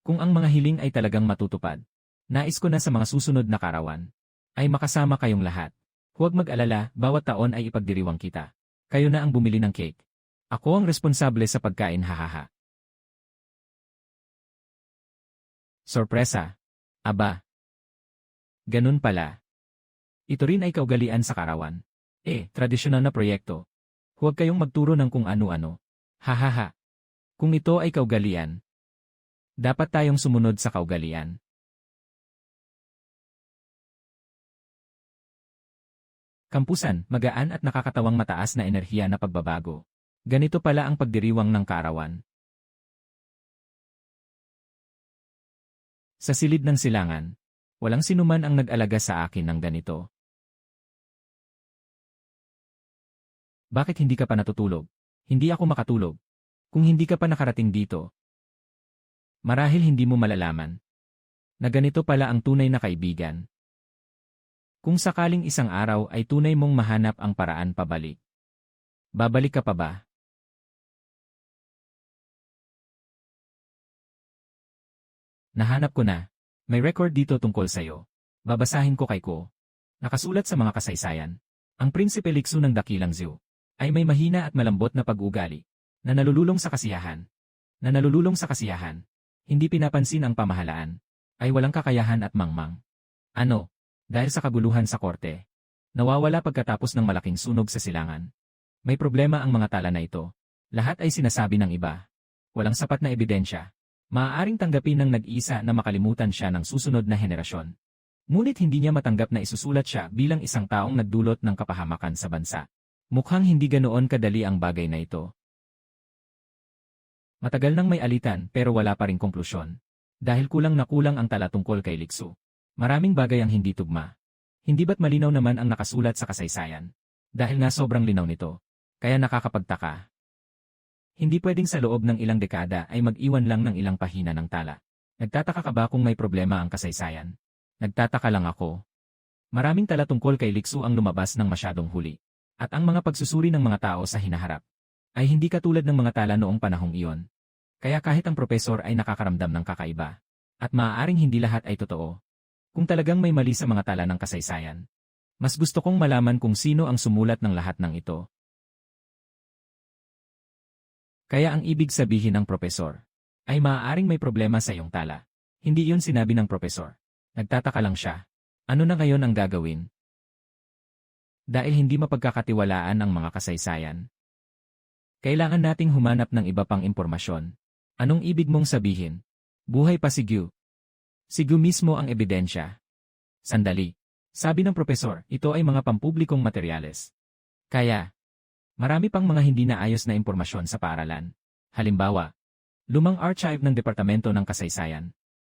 Speaker 1: Kung ang mga hiling ay talagang matutupad, nais ko na sa mga susunod na karawan, ay makasama kayong lahat. Huwag mag-alala, bawat taon ay ipagdiriwang kita. Kayo na ang bumili ng cake. Ako ang responsable sa pagkain hahaha. Sorpresa. Aba. Ganun pala. Ito rin ay kaugalian sa karawan. Tradisyonal na proyekto. Huwag kayong magturo ng kung ano-ano. Hahaha. Kung ito ay kaugalian, dapat tayong sumunod sa kaugalian. Kampusan, magaan at nakakatawang mataas na enerhiya na pagbabago. Ganito pala ang pagdiriwang ng karawan. Sa silid ng silangan, walang sinuman ang nag-alaga sa akin ng ganito. Bakit hindi ka pa natutulog? Hindi ako makatulog. Kung hindi ka pa nakarating dito, marahil hindi mo malalaman na ganito pala ang tunay na kaibigan. Kung sakaling isang araw ay tunay mong mahanap ang paraan pabalik, babalik ka pa ba? Nahanap ko na. May record dito tungkol sa'yo. Babasahin ko kay ko. Nakasulat sa mga kasaysayan. Ang Prinsipe Liksu ng Dakilang Zhou ay may mahina at malambot na pag-uugali na nalululong sa kasiyahan. Hindi pinapansin ang pamahalaan. Ay walang kakayahan at mangmang. Ano? Dahil sa kaguluhan sa korte. Nawawala pagkatapos ng malaking sunog sa silangan. May problema ang mga tala na ito. Lahat ay sinasabi ng iba. Walang sapat na ebidensya. Maaaring tanggapin ng nag-iisa na makalimutan siya ng susunod na henerasyon. Ngunit hindi niya matanggap na isusulat siya bilang isang taong nagdulot ng kapahamakan sa bansa. Mukhang hindi ganoon kadali ang bagay na ito. Matagal nang may alitan pero wala pa ring konklusyon. Dahil kulang na kulang ang tala tungkol kay Liksu. Maraming bagay ang hindi tugma. Hindi ba't malinaw naman ang nakasulat sa kasaysayan? Dahil nga sobrang linaw nito. Kaya nakakapagtaka. Hindi pwedeng sa loob ng ilang dekada ay mag-iwan lang ng ilang pahina ng tala. Nagtataka ka ba kung may problema ang kasaysayan? Nagtataka lang ako. Maraming tala tungkol kay Liksu ang lumabas ng masyadong huli. At ang mga pagsusuri ng mga tao sa hinaharap ay hindi katulad ng mga tala noong panahong iyon. Kaya kahit ang propesor ay nakakaramdam ng kakaiba. At maaaring hindi lahat ay totoo. Kung talagang may mali sa mga tala ng kasaysayan, mas gusto kong malaman kung sino ang sumulat ng lahat ng ito. Kaya ang ibig sabihin ng propesor ay maaaring may problema sa iyong tala. Hindi iyon sinabi ng propesor. Nagtataka lang siya. Ano na ngayon ang gagawin? Dahil hindi mapagkakatiwalaan ang mga kasaysayan. Kailangan nating humanap ng iba pang impormasyon. Anong ibig mong sabihin? Buhay pa si Gyu. Si Gyu mismo ang ebidensya. Sandali. Sabi ng propesor, ito ay mga pampublikong materyales. Kaya, marami pang mga hindi naayos na impormasyon sa paaralan. Halimbawa, lumang archive ng Departamento ng Kasaysayan.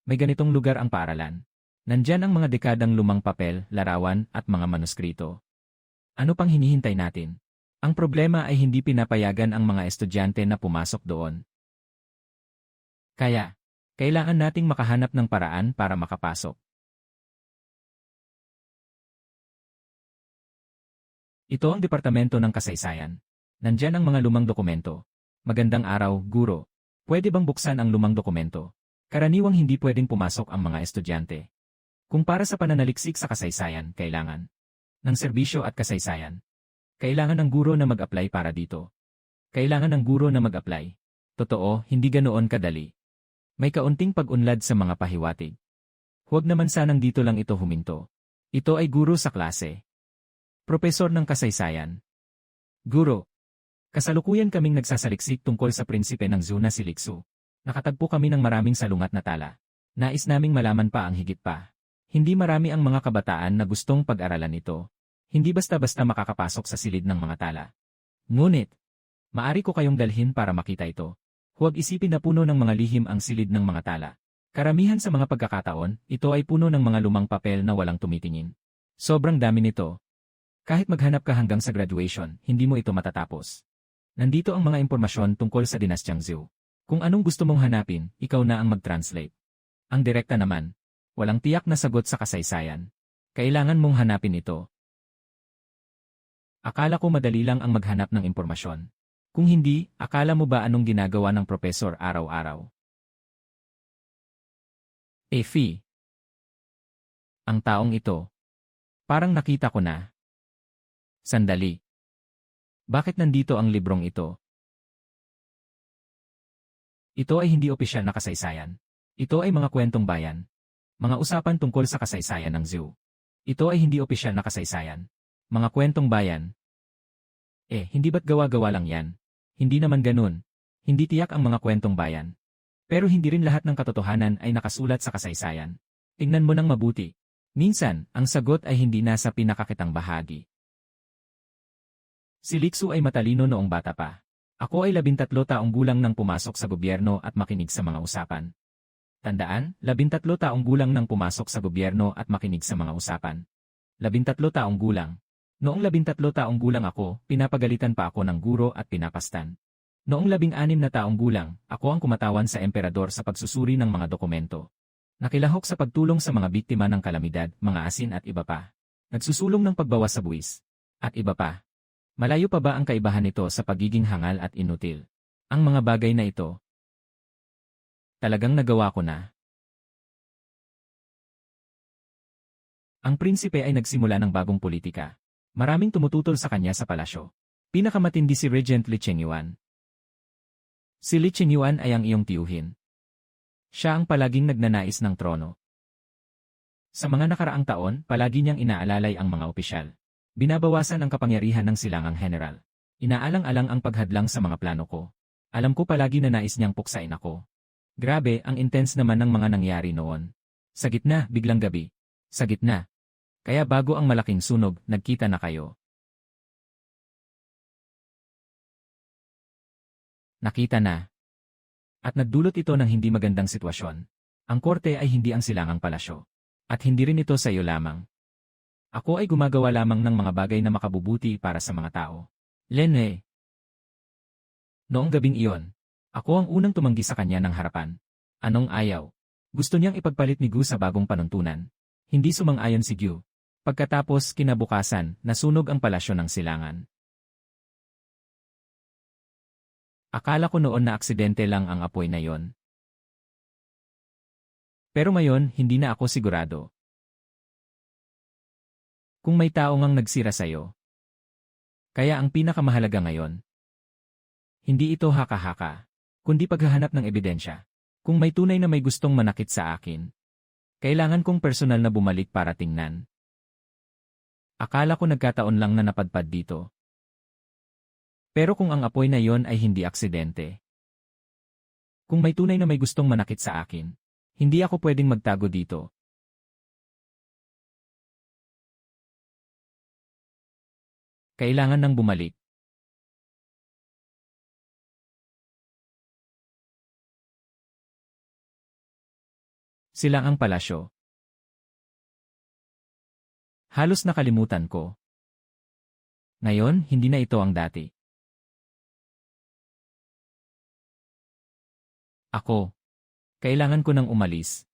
Speaker 1: May ganitong lugar ang paaralan. Nandyan ang mga dekadang lumang papel, larawan, at mga manuskrito. Ano pang hinihintay natin? Ang problema ay hindi pinapayagan ang mga estudyante na pumasok doon. Kaya, kailangan nating makahanap ng paraan para makapasok. Ito ang Departamento ng Kasaysayan. Nandyan ang mga lumang dokumento. Magandang araw, guro. Pwede bang buksan ang lumang dokumento? Karaniwang hindi pwedeng pumasok ang mga estudyante. Kung para sa pananaliksik sa kasaysayan, kailangan ng serbisyo at kasaysayan. Kailangan ng guro na mag-apply para dito. Kailangan ng guro na mag-apply. Totoo, hindi ganoon kadali. May kaunting pag-unlad sa mga pahiwatig. Huwag naman sanang dito lang ito huminto. Ito ay guro sa klase. Propesor ng kasaysayan. Guro. Kasalukuyan kaming nagsasaliksik tungkol sa prinsipe ng Zhou na si Liksu. Nakatagpo kami ng maraming salungat na tala. Nais naming malaman pa ang higit pa. Hindi marami ang mga kabataan na gustong pag-aralan ito. Hindi basta-basta makakapasok sa silid ng mga tala. Ngunit, maari ko kayong dalhin para makita ito. Huwag isipin na puno ng mga lihim ang silid ng mga tala. Karamihan sa mga pagkakataon, ito ay puno ng mga lumang papel na walang tumitingin. Sobrang dami nito. Kahit maghanap ka hanggang sa graduation, hindi mo ito matatapos. Nandito ang mga impormasyon tungkol sa dinastyang Zhou. Kung anong gusto mong hanapin, ikaw na ang mag-translate. Ang direkta naman, walang tiyak na sagot sa kasaysayan. Kailangan mong hanapin ito. Akala ko madali lang ang maghanap ng impormasyon. Kung hindi, akala mo ba anong ginagawa ng propesor araw-araw? Effie. Ang taong ito. Parang nakita ko na. Sandali. Bakit nandito ang librong ito? Ito ay hindi opisyal na kasaysayan. Ito ay mga kwentong bayan. Mga usapan tungkol sa kasaysayan ng zoo. Ito ay hindi opisyal na kasaysayan. Mga kwentong bayan. Hindi ba't gawa-gawa lang yan? Hindi naman ganun. Hindi tiyak ang mga kwentong bayan. Pero hindi rin lahat ng katotohanan ay nakasulat sa kasaysayan. Tingnan mo ng mabuti. Minsan, ang sagot ay hindi nasa pinakakitang bahagi. Si Liksu ay matalino noong bata pa. Ako ay 13 taong gulang nang pumasok sa gobyerno at makinig sa mga usapan. Tandaan, 13 taong gulang nang pumasok sa gobyerno at makinig sa mga usapan. 13 taong gulang. Noong 13 taong gulang ako, pinapagalitan pa ako ng guro at pinapastan. Noong 16 na taong gulang, ako ang kumatawan sa emperador sa pagsusuri ng mga dokumento. Nakilahok sa pagtulong sa mga biktima ng kalamidad, mga asin at iba pa. Nagsusulong ng pagbawas sa buwis. At iba pa. Malayo pa ba ang kaibahan nito sa pagiging hangal at inutil? Ang mga bagay na ito, talagang nagawa ko na. Ang prinsipe ay nagsimula ng bagong politika. Maraming tumututol sa kanya sa palasyo. Pinakamatindi si Regent Li Chengyuan. Si Li Chengyuan ay ang iyong tiyuhin. Siya ang palaging nagnanais ng trono. Sa mga nakaraang taon, palagi niyang inaalalay ang mga opisyal. Binabawasan ang kapangyarihan ng silangang general. Inaalang-alang ang paghadlang sa mga plano ko. Alam ko palagi na nais niyang puksain ako. Grabe, ang intense naman ng mga nangyari noon. Sa gitna, biglang gabi. Sa gitna. Kaya bago ang malaking sunog, nagkita na kayo. Nakita na. At nagdulot ito ng hindi magandang sitwasyon. Ang korte ay hindi ang silangang palasyo. At hindi rin ito sa iyo lamang. Ako ay gumagawa lamang ng mga bagay na makabubuti para sa mga tao. Lene. Noong gabing iyon, ako ang unang tumanggi sa kanya ng harapan. Anong ayaw? Gusto niyang ipagpalit ni Gu sa bagong panuntunan. Hindi sumang-ayon si Gu. Pagkatapos, kinabukasan, nasunog ang palasyo ng silangan. Akala ko noon na aksidente lang ang apoy na yon. Pero ngayon, hindi na ako sigurado. Kung may tao ngang nagsira sa'yo. Kaya ang pinakamahalaga ngayon, hindi ito haka-haka, kundi paghahanap ng ebidensya. Kung may tunay na may gustong manakit sa akin, kailangan kong personal na bumalik para tingnan. Akala ko nagkataon lang na napadpad dito. Pero kung ang apoy na yon ay hindi aksidente. Kung may tunay na may gustong manakit sa akin, hindi ako pwedeng magtago dito. Kailangan nang bumalik. Sila ang palasyo. Halos nakalimutan ko. Ngayon, hindi na ito ang dati. Ako. Kailangan ko nang umalis.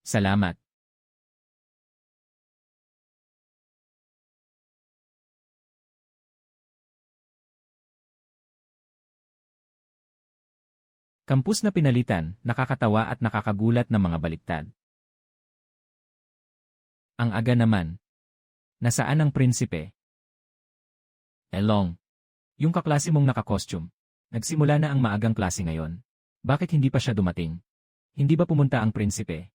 Speaker 1: Salamat. Kampus na pinalitan, nakakatawa at nakakagulat na mga baliktad. Ang aga naman. Nasaan ang prinsipe? Elong. Yung kaklase mong nakakostume. Nagsimula na ang maagang klase ngayon. Bakit hindi pa siya dumating? Hindi ba pumunta ang prinsipe?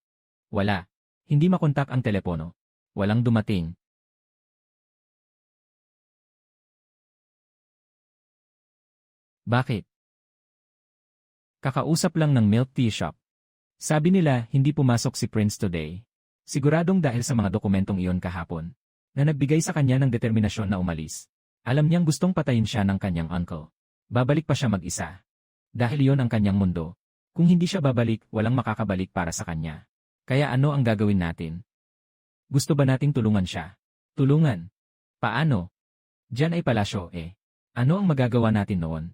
Speaker 1: Wala. Hindi makontak ang telepono. Walang dumating. Bakit? Kakausap lang ng milk tea shop. Sabi nila, hindi pumasok si Prince today. Siguradong dahil sa mga dokumentong iyon kahapon, na nagbigay sa kanya ng determinasyon na umalis. Alam niyang gustong patayin siya ng kanyang uncle. Babalik pa siya mag-isa. Dahil iyon ang kanyang mundo. Kung hindi siya babalik, walang makakabalik para sa kanya. Kaya ano ang gagawin natin? Gusto ba nating tulungan siya? Tulungan? Paano? Diyan ay palasyo eh. Ano ang magagawa natin noon?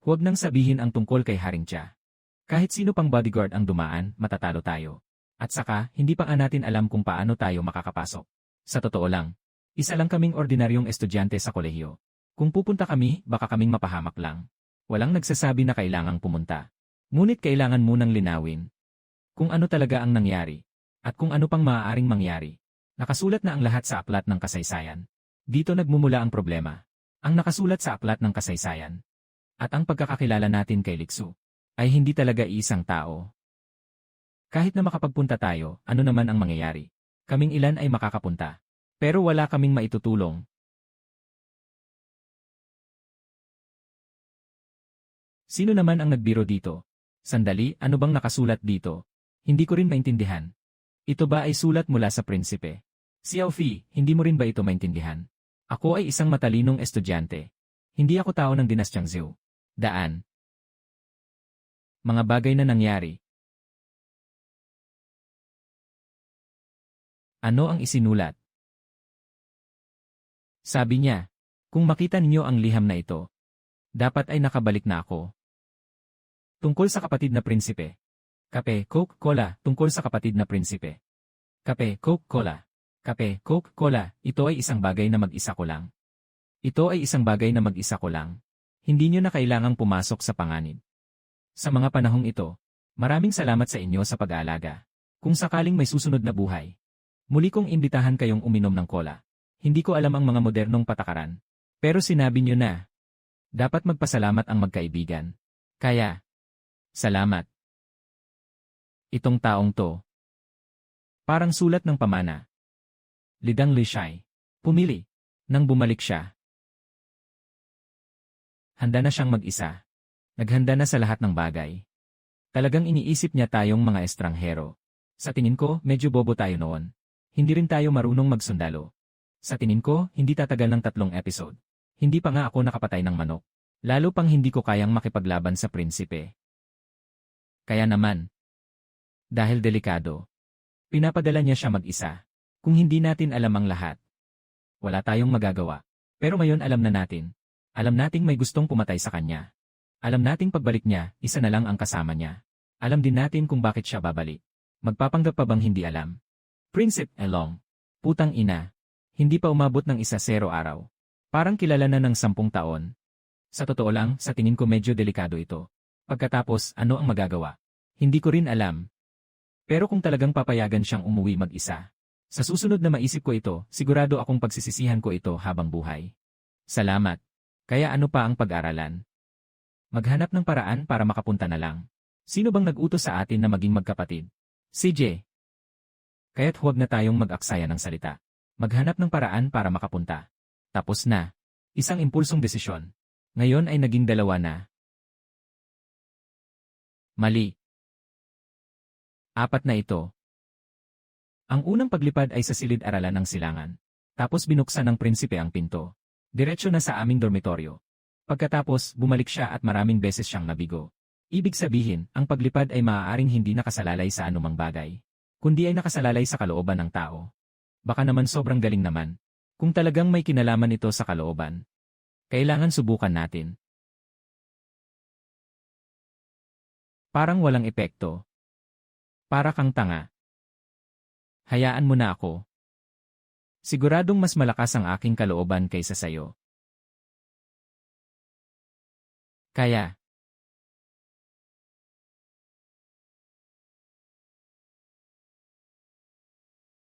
Speaker 1: Huwag nang sabihin ang tungkol kay Haring Tia. Kahit sino pang bodyguard ang dumaan, matatalo tayo. At saka, hindi pa nga natin alam kung paano tayo makakapasok. Sa totoo lang, isa lang kaming ordinaryong estudyante sa kolehiyo. Kung pupunta kami, baka kaming mapahamak lang. Walang nagsasabi na kailangang pumunta. Ngunit kailangan munang linawin kung ano talaga ang nangyari at kung ano pang maaaring mangyari. Nakasulat na ang lahat sa aklat ng kasaysayan. Dito nagmumula ang problema. Ang nakasulat sa aklat ng kasaysayan at ang pagkakakilala natin kay Liksu ay hindi talaga iisang tao. Kahit na makapagpunta tayo, ano naman ang mangyayari? Kaming ilan ay makakapunta. Pero wala kaming maitutulong. Sino naman ang nagbiro dito? Sandali, ano bang nakasulat dito? Hindi ko rin maintindihan. Ito ba ay sulat mula sa prinsipe? Xiaofi, hindi mo rin ba ito maintindihan? Ako ay isang matalinong estudyante. Hindi ako tao ng dinastyang Zhou. Daan. Mga bagay na nangyari. Ano ang isinulat? Sabi niya, kung makita ninyo ang liham na ito, dapat ay nakabalik na ako. Tungkol sa kapatid na prinsipe. Kape, Coca-Cola, tungkol sa kapatid na prinsipe. Kape, Coca-Cola. Kape, Coca-Cola, ito ay isang bagay na mag-isa ko lang. Ito ay isang bagay na mag-isa ko lang. Hindi nyo na kailangang pumasok sa panganib. Sa mga panahong ito, maraming salamat sa inyo sa pag-aalaga. Kung sakaling may susunod na buhay, muli kong imbitahan kayong uminom ng cola. Hindi ko alam ang mga modernong patakaran. Pero sinabi nyo na, dapat magpasalamat ang magkaibigan. Kaya, salamat. Itong taong to, parang sulat ng pamana. Lidang Lishai. Pumili. Nang bumalik siya, handa na siyang mag-isa. Naghanda na sa lahat ng bagay. Talagang iniisip niya tayong mga estranghero. Sa tingin ko, medyo bobo tayo noon. Hindi rin tayo marunong magsundalo. Sa tingin ko, hindi tatagal ng 3 episode. Hindi pa nga ako nakapatay ng manok. Lalo pang hindi ko kayang makipaglaban sa prinsipe. Kaya naman, dahil delikado, pinapadala niya siya mag-isa. Kung hindi natin alam ang lahat, wala tayong magagawa. Pero ngayon alam na natin. Alam nating may gustong pumatay sa kanya. Alam nating pagbalik niya, isa na lang ang kasama niya. Alam din natin kung bakit siya babalik. Magpapanggap pa bang hindi alam? Prinsipe Elong. Putang ina. Hindi pa umabot ng 1-0 araw. Parang kilala na ng 10 taon. Sa totoo lang, sa tingin ko medyo delikado ito. Pagkatapos, ano ang magagawa? Hindi ko rin alam. Pero kung talagang papayagan siyang umuwi mag-isa, sa susunod na maisip ko ito, sigurado akong pagsisisihan ko ito habang buhay. Salamat. Kaya ano pa ang pag-aralan? Maghanap ng paraan para makapunta na lang. Sino bang nag-utos sa atin na maging magkapatid? Si J. Kaya't huwag na tayong mag-aksaya ng salita. Maghanap ng paraan para makapunta. Tapos na. Isang impulsong desisyon. Ngayon ay naging 2 na. Mali. 4 na ito. Ang unang paglipad ay sa silid-aralan ng silangan. Tapos binuksan ng prinsipe ang pinto. Diretso na sa aming dormitoryo. Pagkatapos, bumalik siya at maraming beses siyang nabigo. Ibig sabihin, ang paglipad ay maaaring hindi nakasalalay sa anumang bagay, kundi ay nakasalalay sa kalooban ng tao. Baka naman sobrang galing naman. Kung talagang may kinalaman ito sa kalooban, kailangan subukan natin. Parang walang epekto. Para kang tanga. Hayaan mo na ako. Siguradong mas malakas ang aking kalooban kaysa sayo. Kaya,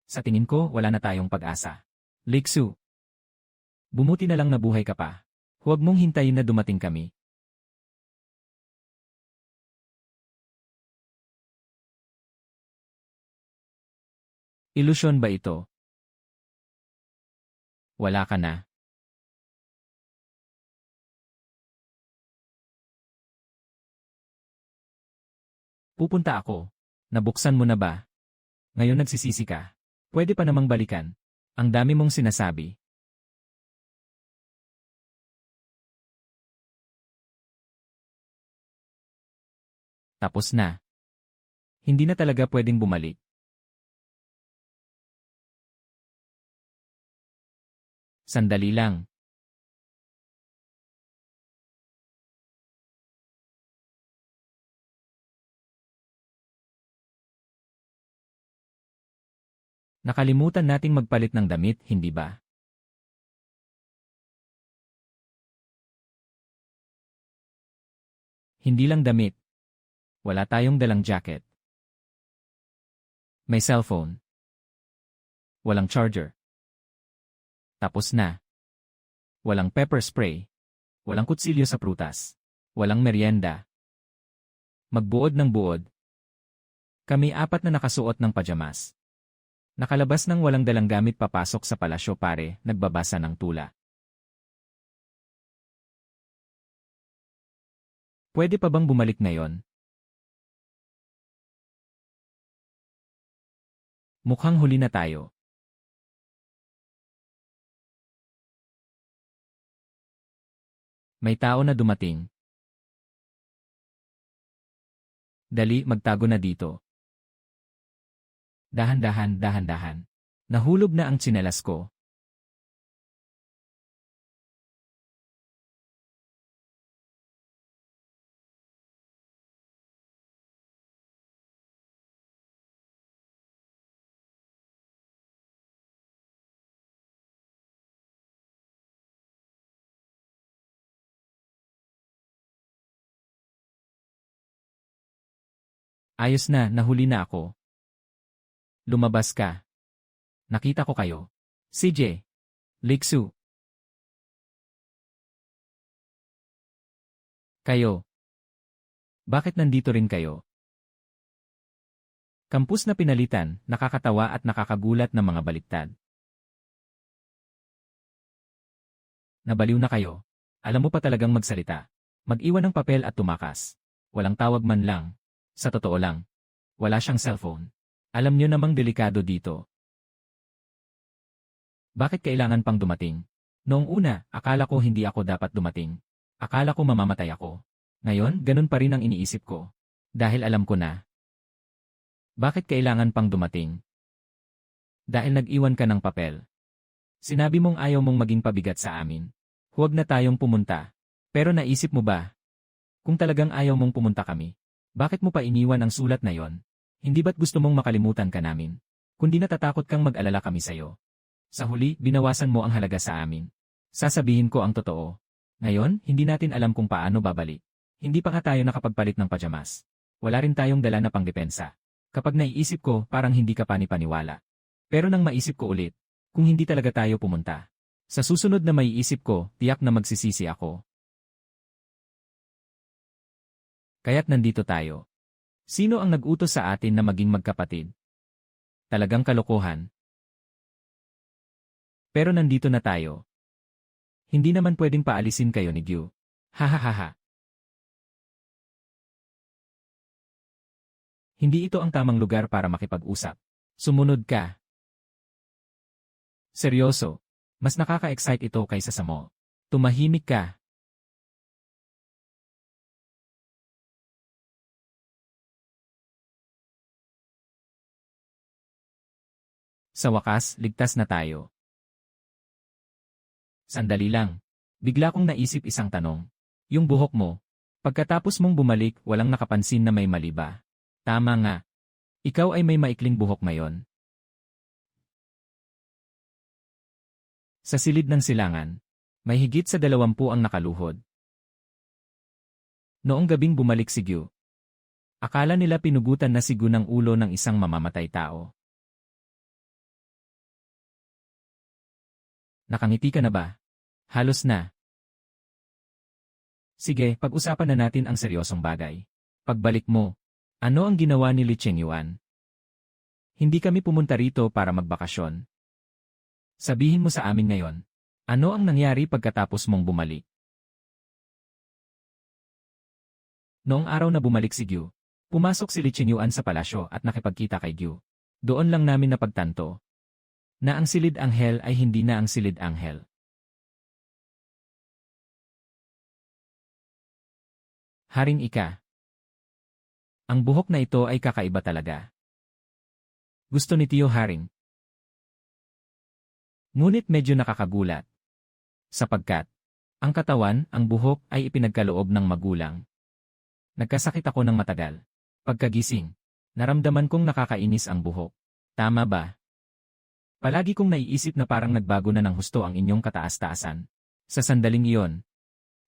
Speaker 1: sa tingin ko, wala na tayong pag-asa. Liksu, bumuti na lang na buhay ka pa. Huwag mong hintayin na dumating kami. Ilusyon ba ito? Wala ka na. Pupunta ako. Nabuksan mo na ba? Ngayon nagsisisi ka. Pwede pa namang balikan. Ang dami mong sinasabi. Tapos na. Hindi na talaga pwedeng bumalik. Sandali lang. Nakalimutan nating magpalit ng damit, hindi ba? Hindi lang damit. Wala tayong dalang jacket. May cellphone. Walang charger. Tapos na. Walang pepper spray. Walang kutsilyo sa prutas. Walang merienda. Magbuod ng buod. Kami apat na nakasuot ng pajamas. Nakalabas ng walang dalang gamit papasok sa palasyo pare, nagbabasa ng tula. Pwede pa bang bumalik ngayon? Mukhang huli na tayo. May tao na dumating. Dali, magtago na dito. Dahan-dahan, dahan-dahan. Nahulog na ang tsinelas ko. Ayos na, nahuli na ako. Lumabas ka. Nakita ko kayo. CJ. Liksu. Kayo. Bakit nandito rin kayo? Kampus na pinalitan, nakakatawa at nakakagulat na mga baliktad. Nabaliw na kayo. Alam mo pa talagang magsalita. Mag-iwan ng papel at tumakas. Walang tawag man lang. Sa totoo lang. Wala siyang cellphone. Alam niyo namang delikado dito. Bakit kailangan pang dumating? Noong una, akala ko hindi ako dapat dumating. Akala ko mamamatay ako. Ngayon, ganun pa rin ang iniisip ko. Dahil alam ko na. Bakit kailangan pang dumating? Dahil nag-iwan ka ng papel. Sinabi mong ayaw mong maging pabigat sa amin. Huwag na tayong pumunta. Pero naisip mo ba? Kung talagang ayaw mong pumunta kami, bakit mo pa iniwan ang sulat na yon? Hindi ba't gusto mong makalimutan ka namin? Kundi natatakot kang mag-alala kami sa'yo. Sa huli, binawasan mo ang halaga sa amin. Sasabihin ko ang totoo. Ngayon, hindi natin alam kung paano babalik. Hindi pa nga tayo nakapagpalit ng pajamas. Wala rin tayong dala na pangdepensa. Kapag naiisip ko, parang hindi ka panipaniwala. Pero nang maisip ko ulit, kung hindi talaga tayo pumunta. Sa susunod na maiisip ko, tiyak na magsisisi ako. Kaya't nandito tayo. Sino ang nag-utos sa atin na maging magkapatid? Talagang kalokohan. Pero nandito na tayo. Hindi naman pwedeng paalisin kayo ni Gyu. Hahaha. Hindi ito ang tamang lugar para makipag-usap. Sumunod ka. Seryoso. Mas nakaka-excite ito kaysa sa mo. Tumahimik ka. Sa wakas, ligtas na tayo. Sandali lang. Bigla kong naisip isang tanong. Yung buhok mo. Pagkatapos mong bumalik, walang nakapansin na may mali ba? Tama nga. Ikaw ay may maikling buhok ngayon. Sa silid ng silangan, may higit sa 20 ang nakaluhod. Noong gabing bumalik si Gyu. Akala nila pinugutan na si Gu ng ulo ng isang mamamatay tao. Nakangiti ka na ba? Halos na. Sige, pag-usapan na natin ang seryosong bagay. Pagbalik mo, ano ang ginawa ni Li Chengyuan? Hindi kami pumunta rito para magbakasyon. Sabihin mo sa amin ngayon, ano ang nangyari pagkatapos mong bumalik? Noong araw na bumalik si Gyu, pumasok si Li Chengyuan sa palasyo at nakipagkita kay Gyu. Doon lang namin napagtanto na ang silid anghel ay hindi na ang silid anghel. Haring ika. Ang buhok na ito ay kakaiba talaga. Gusto ni Tio Haring. Ngunit medyo nakakagulat. Sapagkat, ang katawan, ang buhok ay ipinagkaloob ng magulang. Nagkasakit ako ng matagal. Pagkagising, naramdaman kong nakakainis ang buhok. Tama ba? Palagi kong naiisip na parang nagbago na ng husto ang inyong kataas-taasan. Sa sandaling iyon,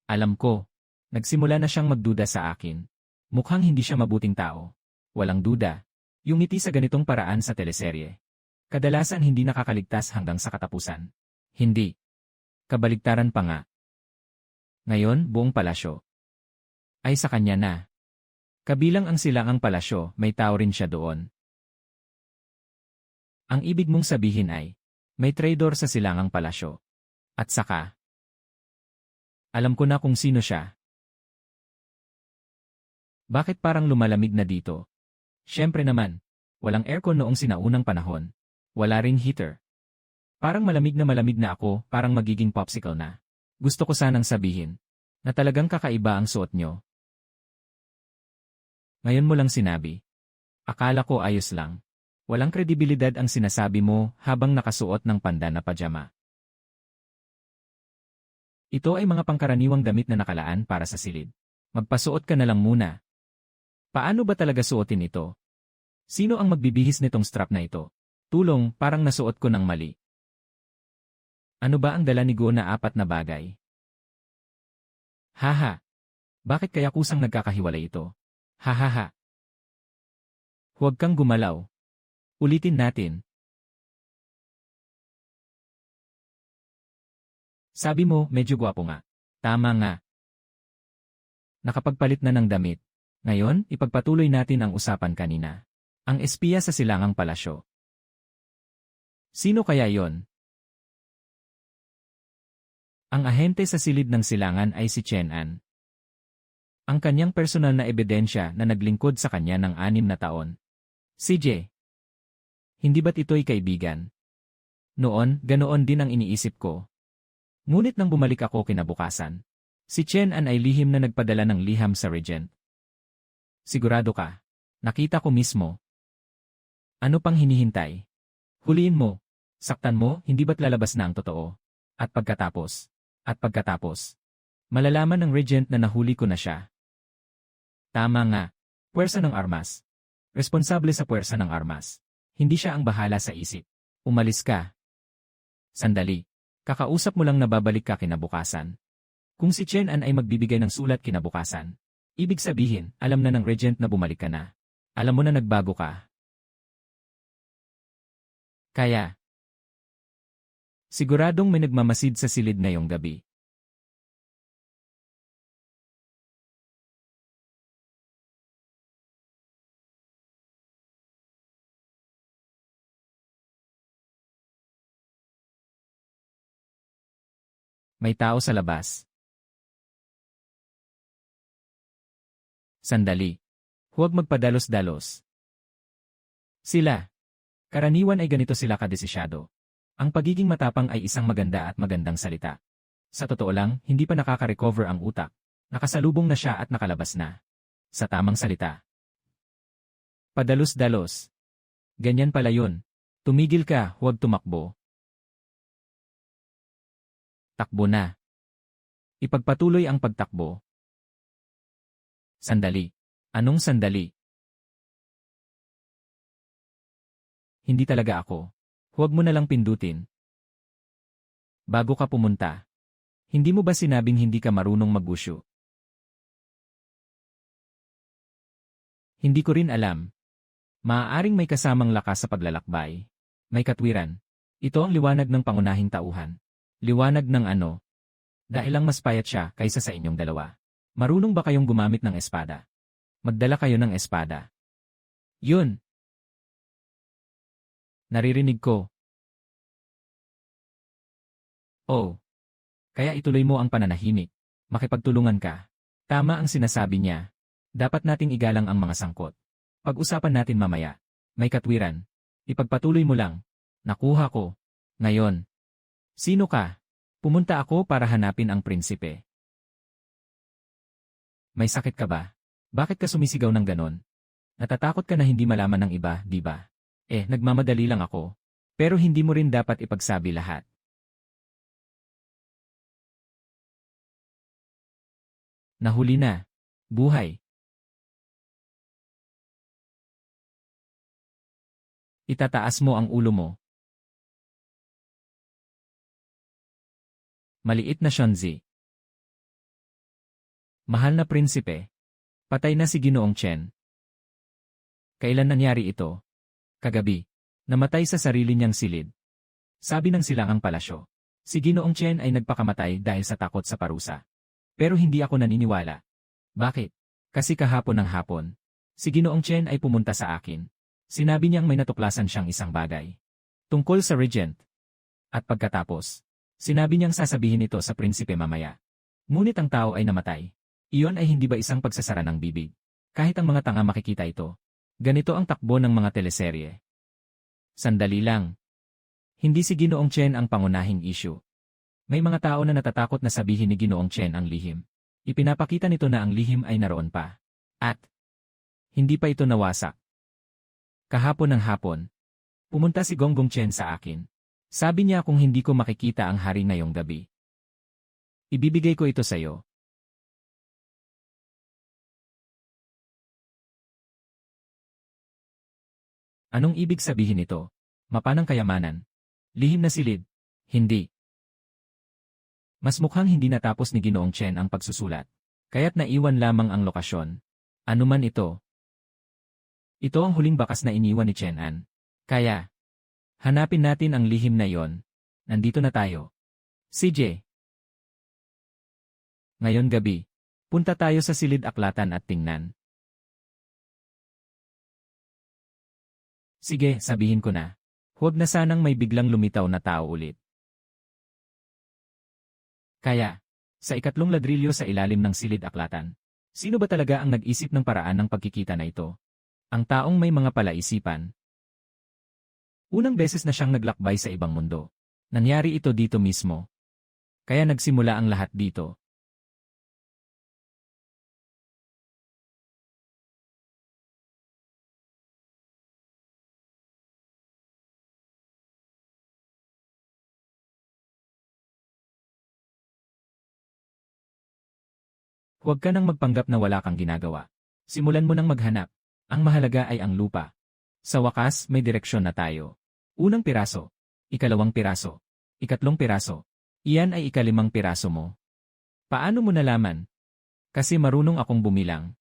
Speaker 1: alam ko, nagsimula na siyang magduda sa akin. Mukhang hindi siya mabuting tao. Walang duda. Yung ngiti sa ganitong paraan sa teleserye. Kadalasan hindi nakakaligtas hanggang sa katapusan. Hindi. Kabaligtaran pa nga. Ngayon, buong palasyo ay sa kanya na. Kabilang ang silangang palasyo, may tao rin siya doon. Ang ibig mong sabihin ay, may traidor sa silangang palasyo. At saka, alam ko na kung sino siya. Bakit parang lumalamig na dito? Siyempre naman, walang aircon noong sinaunang panahon. Wala ring heater. Parang malamig na ako, parang magiging popsicle na. Gusto ko sanang sabihin, na talagang kakaiba ang suot nyo. Ngayon mo lang sinabi. Akala ko ayos lang. Walang kredibilidad ang sinasabi mo habang nakasuot ng panda na pajama. Ito ay mga pangkaraniwang damit na nakalaan para sa silid. Magpasuot ka na lang muna. Paano ba talaga suotin ito? Sino ang magbibihis nitong strap na ito? Tulong, parang nasuot ko ng mali. Ano ba ang dala ni Go na 4 na bagay? Haha. Bakit kaya kusang nagkakahiwalay ito? Hahaha. Huwag kang gumalaw. Ulitin natin. Sabi mo, medyo gwapo nga. Tama nga. Nakapagpalit na ng damit. Ngayon, ipagpatuloy natin ang usapan kanina. Ang espiya sa silangang palasyo. Sino kaya yon? Ang ahente sa silid ng silangan ay si Chen An. Ang kanyang personal na ebidensya na naglingkod sa kanya ng 6 na taon. CJ. Hindi ba't ito'y kaibigan? Noon, ganoon din ang iniisip ko. Ngunit nang bumalik ako kinabukasan, si Chen An ay lihim na nagpadala ng liham sa Regent. Sigurado ka? Nakita ko mismo. Ano pang hinihintay? Huliin mo. Saktan mo, hindi ba't lalabas na ang totoo? At pagkatapos, malalaman ng Regent na nahuli ko na siya. Tama nga. Puwersa ng armas. Responsable sa puwersa ng armas. Hindi siya ang bahala sa isip. Umalis ka. Sandali. Kakausap mo lang na babalik ka kinabukasan. Kung si Chen An ay magbibigay ng sulat kinabukasan, ibig sabihin, alam na ng Regent na bumalik ka na. Alam mo na nagbago ka. Kaya, siguradong may nagmamasid sa silid ngayong gabi. May tao sa labas. Sandali. Huwag magpadalos-dalos. Sila. Karaniwan ay ganito sila kadesisyado. Ang pagiging matapang ay isang maganda at magandang salita. Sa totoo lang, hindi pa nakaka-recover ang utak. Nakasalubong na siya at nakalabas na. Sa tamang salita. Padalos-dalos. Ganyan pala yun. Tumigil ka, huwag tumakbo. Takbo na. Ipagpatuloy ang pagtakbo. Sandali. Anong sandali? Hindi talaga ako. Huwag mo na lang pindutin. Bago ka pumunta. Hindi mo ba sinabing hindi ka marunong mag-wushu? Hindi ko rin alam. Maaaring may kasamang lakas sa paglalakbay. May katwiran. Ito ang liwanag ng pangunahing tauhan. Liwanag ng ano? Dahil lang mas payat siya kaysa sa inyong dalawa. Marunong ba kayong gumamit ng espada? Magdala kayo ng espada. Yun. Naririnig ko. Oh. Kaya ituloy mo ang pananahimik. Makipagtulungan ka. Tama ang sinasabi niya. Dapat nating igalang ang mga sangkot. Pag-usapan natin mamaya. May katwiran. Ipagpatuloy mo lang. Nakuha ko. Ngayon. Sino ka? Pumunta ako para hanapin ang prinsipe. May sakit ka ba? Bakit ka sumisigaw ng ganon? Natatakot ka na hindi malaman ng iba, di ba? Nagmamadali lang ako. Pero hindi mo rin dapat ipagsabi lahat. Nahuli na. Buhay. Itataas mo ang ulo mo. Maliit na Shunzi. Mahal na prinsipe. Patay na si Ginoong Chen. Kailan nangyari ito? Kagabi. Namatay sa sarili niyang silid. Sabi ng silangang palasyo. Si Ginoong Chen ay nagpakamatay dahil sa takot sa parusa. Pero hindi ako naniniwala. Bakit? Kasi kahapon ng hapon. Si Ginoong Chen ay pumunta sa akin. Sinabi niyang may natuklasan siyang isang bagay. Tungkol sa regent. At pagkatapos, sinabi niyang sasabihin ito sa prinsipe mamaya. Ngunit ang tao ay namatay. Iyon ay hindi ba isang pagsasara ng bibig? Kahit ang mga tanga makikita ito. Ganito ang takbo ng mga teleserye. Sandali lang. Hindi si Ginoong Chen ang pangunahing issue. May mga tao na natatakot na sabihin ni Ginoong Chen ang lihim. Ipinapakita nito na ang lihim ay naroon pa. At hindi pa ito nawasak. Kahapon ng hapon, pumunta si Gonggong Chen sa akin. Sabi niya kung hindi ko makikita ang hari ngayong gabi. Ibibigay ko ito sa iyo. Anong ibig sabihin nito? Mapa ng kayamanan. Lihim na silid. Hindi. Mas mukhang hindi natapos ni Ginoong Chen ang pagsusulat. Kaya't naiwan lamang ang lokasyon. Ano man ito. Ito ang huling bakas na iniwan ni Chen An. Kaya, hanapin natin ang lihim na iyon. Nandito na tayo. CJ. Ngayon gabi, punta tayo sa silid aklatan at tingnan. Sige, sabihin ko na. Huwag na sanang may biglang lumitaw na tao ulit. Kaya, sa ikatlong ladrilyo sa ilalim ng silid aklatan, sino ba talaga ang nag-isip ng paraan ng pagkikita na ito? Ang taong may mga palaisipan. Unang beses na siyang naglakbay sa ibang mundo. Nangyari ito dito mismo. Kaya nagsimula ang lahat dito. Huwag ka nang magpanggap na wala kang ginagawa. Simulan mo nang maghanap. Ang mahalaga ay ang lupa. Sa wakas, may direksyon na tayo. Unang piraso. Ikalawang piraso. Ikatlong piraso. Iyan ay ikalimang piraso mo. Paano mo nalaman? Kasi marunong akong bumilang.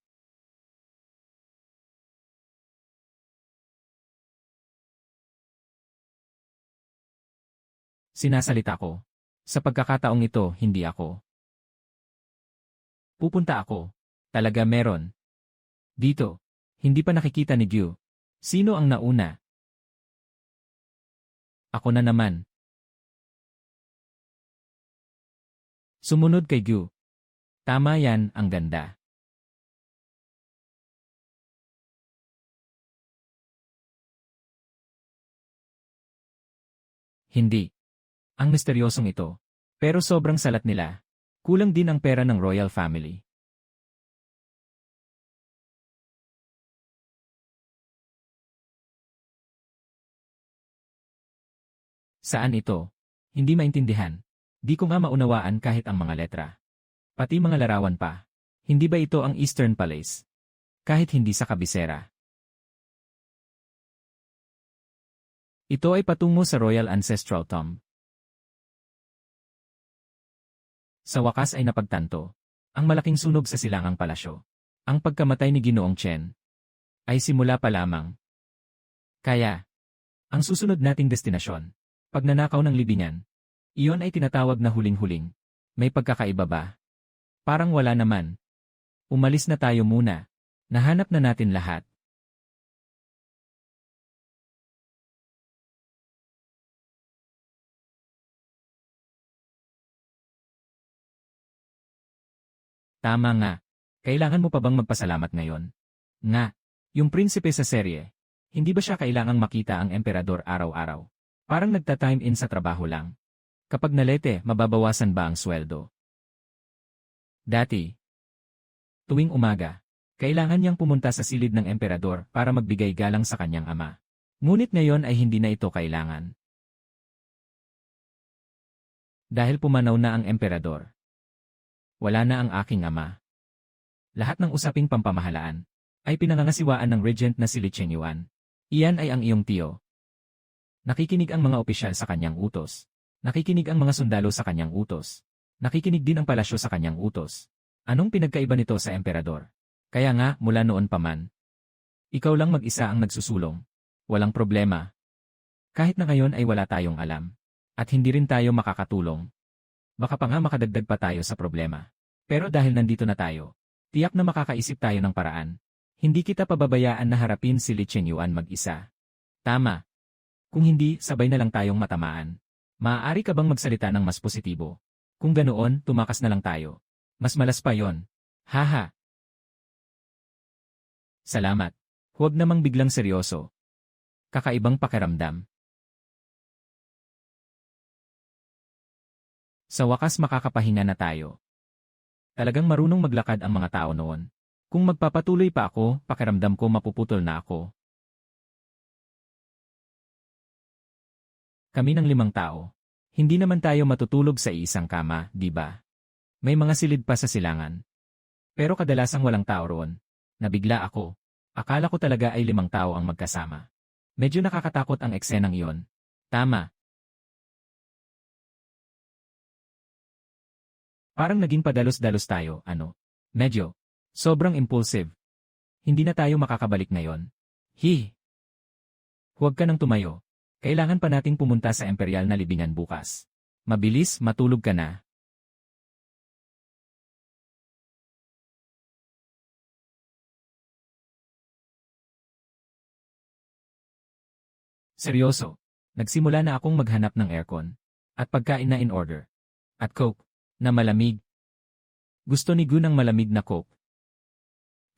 Speaker 1: Sinasalita ko. Sa pagkakataong ito, hindi ako. Pupunta ako. Talaga meron. Dito. Hindi pa nakikita ni Gyu. Sino ang nauna? Ako na naman. Sumunod kay Gyu. Tama yan, ang ganda. Hindi. Ang misteryosong ito. Pero sobrang salat nila. Kulang din ang pera ng royal family. Saan ito? Hindi maintindihan. Di ko nga maunawaan kahit ang mga letra. Pati mga larawan pa. Hindi ba ito ang Eastern Palace? Kahit hindi sa kabisera. Ito ay patungo sa Royal Ancestral Tomb. Sa wakas ay napagtanto. Ang malaking sunog sa silangang palasyo. Ang pagkamatay ni Ginoong Chen. Ay simula pa lamang. Kaya, ang susunod nating destinasyon. Pagnanakaw ng libingan. Iyon ay tinatawag na huling-huling. May pagkakaiba ba? Parang wala naman. Umalis na tayo muna. Nahanap na natin lahat. Tama nga. Kailangan mo pa bang magpasalamat ngayon? Nga, yung prinsipe sa serye. Hindi ba siya kailangang makita ang emperador araw-araw? Parang nagta-time in sa trabaho lang. Kapag nalete, mababawasan ba ang sweldo? Dati. Tuwing umaga. Kailangan niyang pumunta sa silid ng emperador para magbigay galang sa kanyang ama. Ngunit ngayon ay hindi na ito kailangan. Dahil pumanaw na ang emperador. Wala na ang aking ama. Lahat ng usaping pampamahalaan ay pinangangasiwaan ng regent na si Li Chengyuan. Iyan ay ang iyong tiyo. Nakikinig ang mga opisyal sa kanyang utos. Nakikinig ang mga sundalo sa kanyang utos. Nakikinig din ang palasyo sa kanyang utos. Anong pinagkaiba nito sa emperador? Kaya nga, mula noon pa man. Ikaw lang mag-isa ang nagsusulong. Walang problema. Kahit na ngayon ay wala tayong alam. At hindi rin tayo makakatulong. Baka pa nga makadagdag pa tayo sa problema. Pero dahil nandito na tayo, tiyak na makakaisip tayo ng paraan. Hindi kita pababayaan na harapin si Li Chengyuan mag-isa. Tama. Kung hindi, sabay na lang tayong matamaan. Maaari ka bang magsalita ng mas positibo? Kung ganoon, tumakas na lang tayo. Mas malas pa yon. Haha. Salamat. Huwag namang biglang seryoso. Kakaibang pakiramdam. Sa wakas makakapahinga na tayo. Talagang marunong maglakad ang mga tao noon. Kung magpapatuloy pa ako, pakiramdam ko mapuputol na ako. Kami ng 5 tao. Hindi naman tayo matutulog sa isang kama, di ba? May mga silid pa sa silangan. Pero kadalasang walang tao roon. Nabigla ako. Akala ko talaga ay 5 tao ang magkasama. Medyo nakakatakot ang eksenang iyon. Tama. Parang naging padalos-dalos tayo, ano? Medyo. Sobrang impulsive. Hindi na tayo makakabalik ngayon. Huwag ka nang tumayo. Kailangan pa nating pumunta sa imperial na libingan bukas. Mabilis, matulog ka na. Seryoso. Nagsimula na akong maghanap ng aircon. At pagkain na in order. At Coke. Na malamig. Gusto ni Gun ng malamig na Coke.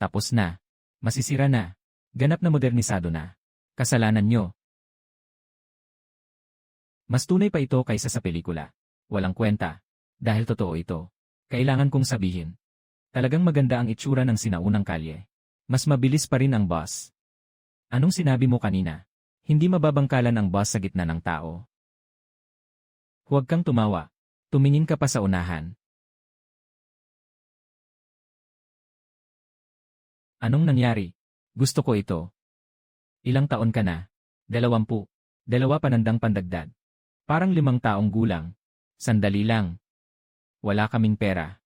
Speaker 1: Tapos na. Masisira na. Ganap na modernisado na. Kasalanan nyo. Mas tunay pa ito kaysa sa pelikula. Walang kwenta. Dahil totoo ito. Kailangan kong sabihin. Talagang maganda ang itsura ng sinaunang kalye. Mas mabilis pa rin ang bus. Anong sinabi mo kanina? Hindi mababangkalan ang bus sa gitna ng tao. Huwag kang tumawa. Tumingin ka pa sa unahan. Anong nangyari? Gusto ko ito. Ilang taon ka na? 20. 2 panandang pandagdag. Parang 5 taong gulang. Sandali lang. Wala kaming pera.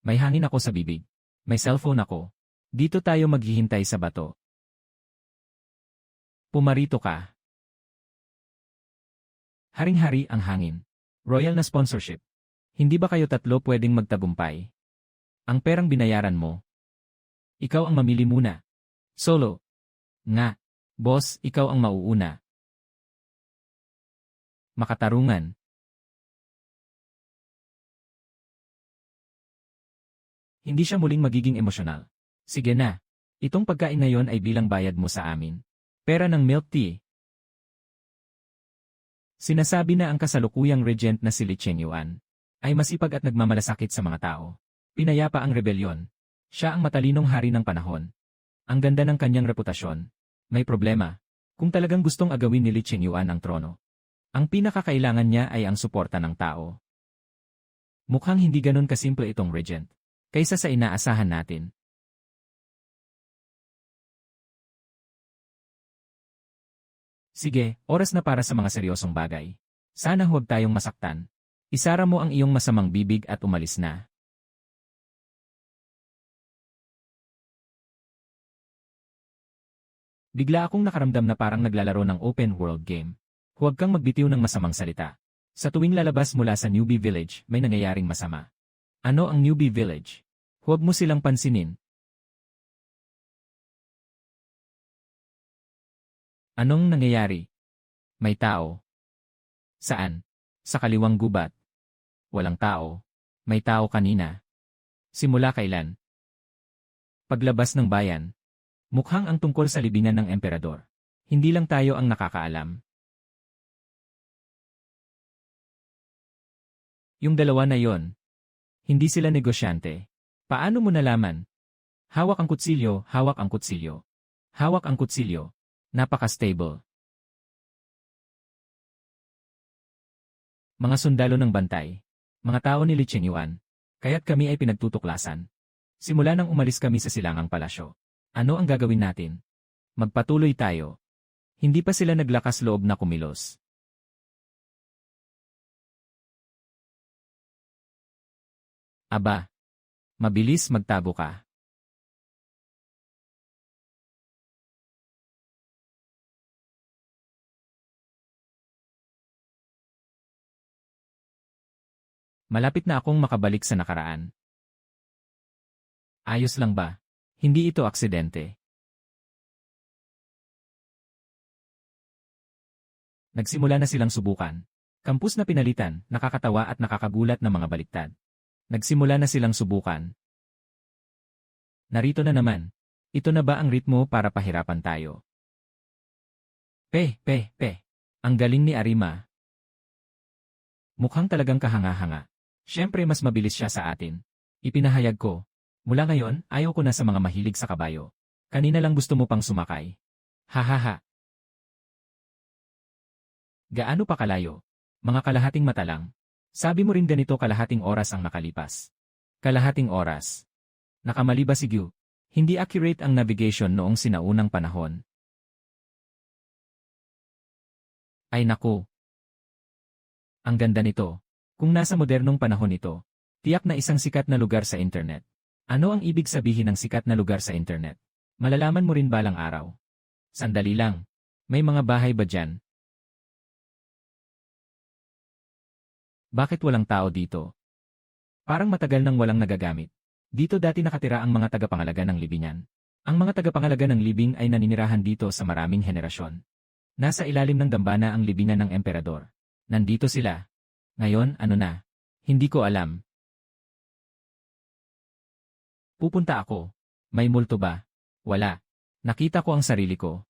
Speaker 1: May hangin ako sa bibig. May cellphone ako. Dito tayo maghihintay sa bato. Pumarito ka. Haring-hari ang hangin. Royal na sponsorship. Hindi ba kayo 3 pwedeng magtagumpay? Ang perang binayaran mo. Ikaw ang mamili muna. Solo. Nga. Boss, ikaw ang mauuna. Makatarungan. Hindi siya muling magiging emosyonal. Sige na. Itong pagkain ngayon ay bilang bayad mo sa amin. Pera ng milk tea. Sinasabi na ang kasalukuyang regent na si Li Chengyuan ay masipag at nagmamalasakit sa mga tao. Pinayapa ang rebelyon. Siya ang matalinong hari ng panahon. Ang ganda ng kanyang reputasyon. May problema. Kung talagang gustong agawin ni Li Chengyuan ang trono, ang pinakakailangan niya ay ang suporta ng tao. Mukhang hindi ganun kasimple itong regent, kaysa sa inaasahan natin. Sige, oras na para sa mga seryosong bagay. Sana huwag tayong masaktan. Isara mo ang iyong masamang bibig at umalis na. Bigla akong nakaramdam na parang naglalaro ng open world game. Huwag kang magbitiw ng masamang salita. Sa tuwing lalabas mula sa Newbie Village, may nangyayaring masama. Ano ang Newbie Village? Huwag mo silang pansinin. Anong nangyayari? May tao. Saan? Sa kaliwang gubat. Walang tao. May tao kanina. Simula kailan? Paglabas ng bayan. Mukhang ang tungkol sa libingan ng emperador. Hindi lang tayo ang nakakaalam. Yung 2 na yon. Hindi sila negosyante. Paano mo nalaman? Hawak ang kutsilyo, hawak ang kutsilyo. Hawak ang kutsilyo. Napaka-stable. Mga sundalo ng bantay. Mga tao ni Li Qinyuan. Kaya't kami ay pinagtutuklasan. Simula nang umalis kami sa silangang palasyo. Ano ang gagawin natin? Magpatuloy tayo. Hindi pa sila naglakas loob na kumilos. Aba. Mabilis magtago ka. Malapit na akong makabalik sa nakaraan. Ayos lang ba? Hindi ito aksidente. Nagsimula na silang subukan. Kampus na pinalitan, nakakatawa at nakakagulat na mga baliktad. Nagsimula na silang subukan. Narito na naman. Ito na ba ang ritmo para pahirapan tayo? Pe. Ang galing ni Arima. Mukhang talagang kahanga-hanga. Siyempre mas mabilis siya sa atin. Ipinahayag ko. Mula ngayon, ayaw ko na sa mga mahilig sa kabayo. Kanina lang gusto mo pang sumakay. Hahaha. Gaano pa kalayo? Mga kalahating mata lang. Sabi mo rin ganito kalahating oras ang nakalipas. Kalahating oras. Nakamali ba si Gyu? Hindi accurate ang navigation noong sinaunang panahon. Ay naku. Ang ganda nito. Kung nasa modernong panahon ito, tiyak na isang sikat na lugar sa internet. Ano ang ibig sabihin ng sikat na lugar sa internet? Malalaman mo rin balang araw. Sandali lang. May mga bahay ba dyan? Bakit walang tao dito? Parang matagal nang walang nagagamit. Dito dati nakatira ang mga tagapangalaga ng libingan. Ang mga tagapangalaga ng libing ay naninirahan dito sa maraming henerasyon. Nasa ilalim ng dambana ang libingan ng emperador. Nandito sila. Ngayon, ano na? Hindi ko alam. Pupunta ako. May multo ba? Wala. Nakita ko ang sarili ko.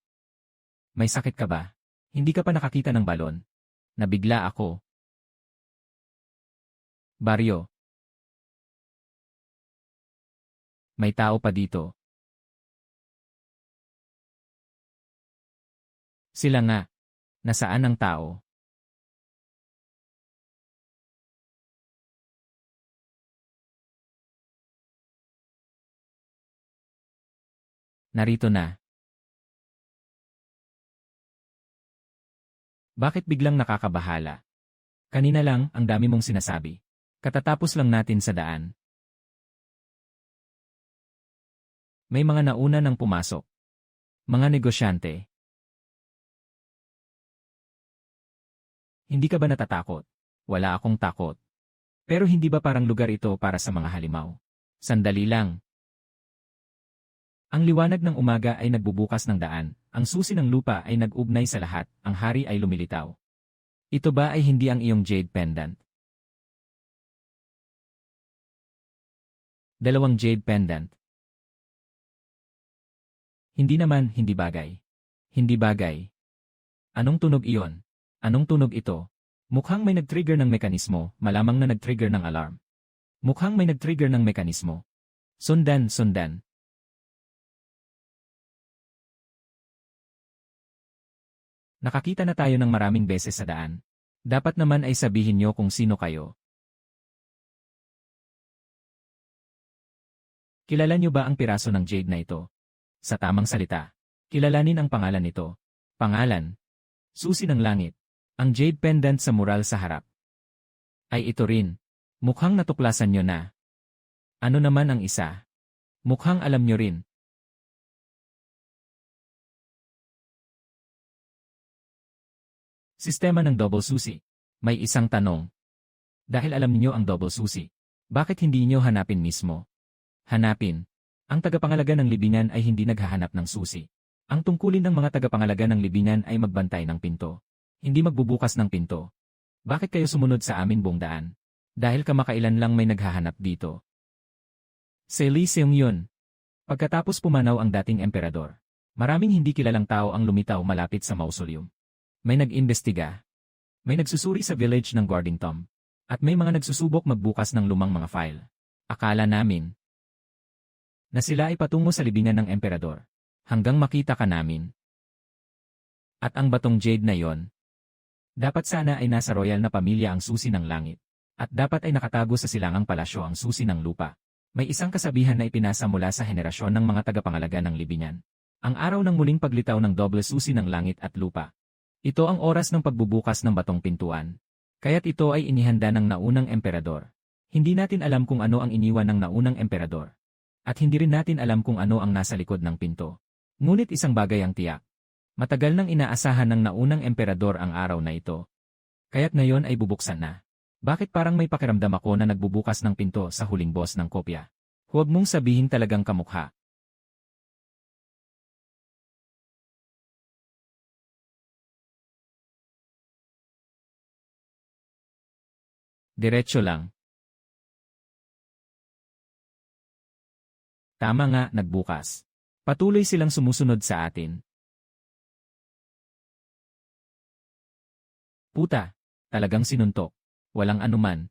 Speaker 1: May sakit ka ba? Hindi ka pa nakakita ng balon. Nabigla ako. Baryo. May tao pa dito. Sila nga. Nasaan ang tao? Narito na. Bakit biglang nakakabahala? Kanina lang, ang dami mong sinasabi. Katatapos lang natin sa daan. May mga nauna nang pumasok. Mga negosyante. Hindi ka ba natatakot? Wala akong takot. Pero hindi ba parang lugar ito para sa mga halimaw? Sandali lang. Ang liwanag ng umaga ay nagbubukas ng daan, ang susi ng lupa ay nag-ugnay sa lahat, ang hari ay lumilitaw. Ito ba ay hindi ang iyong jade pendant? Dalawang jade pendant. Hindi naman, hindi bagay. Hindi bagay. Anong tunog iyon? Anong tunog ito? Mukhang may nag-trigger ng mekanismo, malamang na nag-trigger ng alarm. Mukhang may nag-trigger ng mekanismo. Sundan. Nakakita na tayo ng maraming beses sa daan. Dapat naman ay sabihin nyo kung sino kayo. Kilala nyo ba ang piraso ng jade na ito? Sa tamang salita, kilalanin ang pangalan nito. Pangalan. Susi ng langit. Ang jade pendant sa mural sa harap. Ay ito rin. Mukhang natuklasan nyo na. Ano naman ang isa? Mukhang alam nyo rin. Sistema ng double susi. May isang tanong. Dahil alam niyo ang double susi, bakit hindi niyo hanapin mismo? Hanapin. Ang tagapangalaga ng libingan ay hindi naghahanap ng susi. Ang tungkulin ng mga tagapangalaga ng libingan ay magbantay ng pinto. Hindi magbubukas ng pinto. Bakit kayo sumunod sa amin buong daan? Dahil kamakailan lang may naghahanap dito. Si Lee Seung-yun. Pagkatapos pumanaw ang dating emperador, maraming hindi kilalang tao ang lumitaw malapit sa mausoleum. May nag-imbestiga. May nagsusuri sa village ng guarding tomb. At may mga nagsusubok magbukas ng lumang mga file. Akala namin. na sila ay patungo sa libingan ng emperador. Hanggang makita ka namin. At ang batong jade na yon, dapat sana ay nasa royal na pamilya ang susi ng langit. At dapat ay nakatago sa silangang palasyo ang susi ng lupa. May isang kasabihan na ipinasa mula sa henerasyon ng mga tagapangalaga ng libingan. Ang araw ng muling paglitaw ng doble susi ng langit at lupa. Ito ang oras ng pagbubukas ng batong pintuan. Kaya't ito ay inihanda ng naunang emperador. Hindi natin alam kung ano ang iniwan ng naunang emperador. At hindi rin natin alam kung ano ang nasa likod ng pinto. Ngunit isang bagay ang tiyak. Matagal nang inaasahan ng naunang emperador ang araw na ito. Kaya't ngayon ay bubuksan na. Bakit parang may pakiramdam ako na nagbubukas ng pinto sa huling boss ng kopya? Huwag mong sabihin talagang kamukha. Diretso lang. Tama nga, nagbukas. Patuloy silang sumusunod sa atin. Puta, talagang sinuntok. Walang anuman.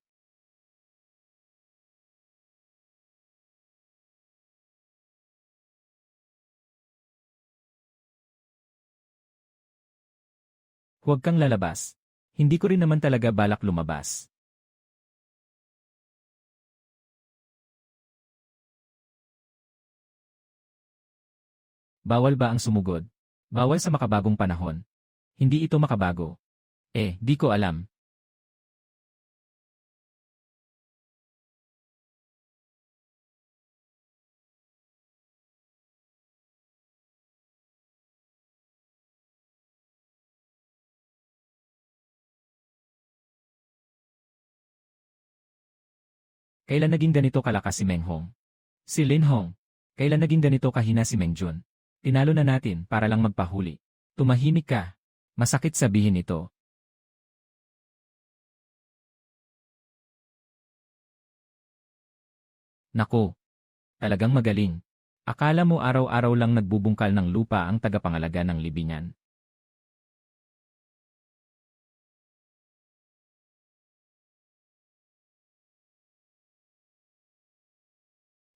Speaker 1: Huwag kang lalabas. Hindi ko rin naman talaga balak lumabas. Bawal ba ang sumugod? Bawal sa makabagong panahon. Hindi ito makabago. Di ko alam. Kailan naging ganito kalakas si Meng Hong? Si Lin Hong. Kailan naging ganito kahina si Meng Jun? Tinalo na natin para lang magpahuli. Tumahimik ka. Masakit sabihin ito. Naku. Talagang magaling. Akala mo araw-araw lang nagbubungkal ng lupa ang tagapangalaga ng libingan.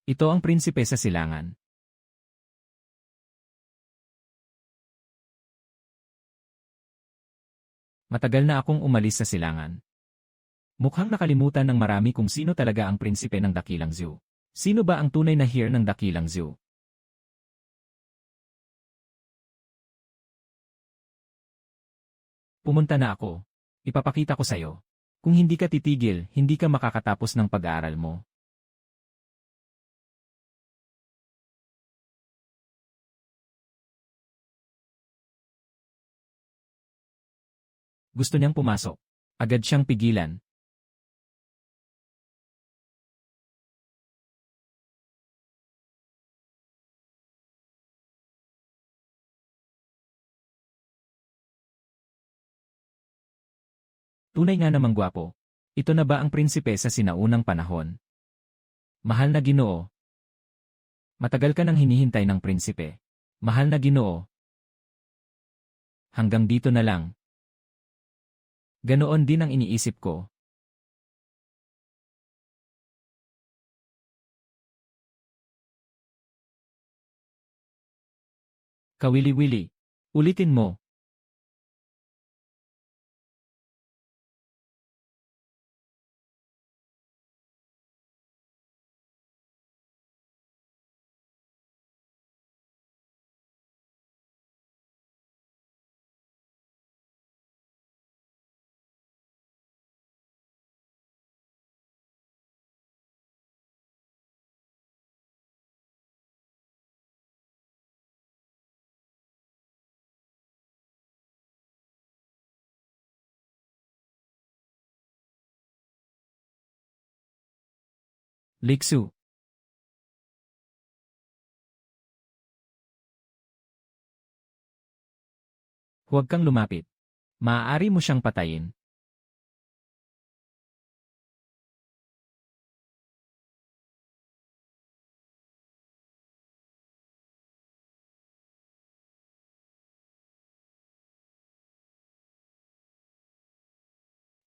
Speaker 1: Ito ang prinsipe sa silangan. Matagal na akong umalis sa silangan. Mukhang nakalimutan ng marami kung sino talaga ang prinsipe ng Dakilang Zoo. Sino ba ang tunay na heir ng Dakilang Zoo? Pumunta na ako. Ipapakita ko sa'yo. Kung hindi ka titigil, hindi ka makakatapos ng pag-aaral mo. Gusto niyang pumasok. Agad siyang pigilan. Tunay nga namang gwapo. Ito na ba ang prinsipe sa sinaunang panahon? Mahal na Ginoo. Matagal ka nang hinihintay ng prinsipe. Mahal na Ginoo. Hanggang dito na lang. Ganoon din ang iniisip ko. Kawili-wili. Ulitin mo. Liksu. Huwag kang lumapit. Maaari mo siyang patayin.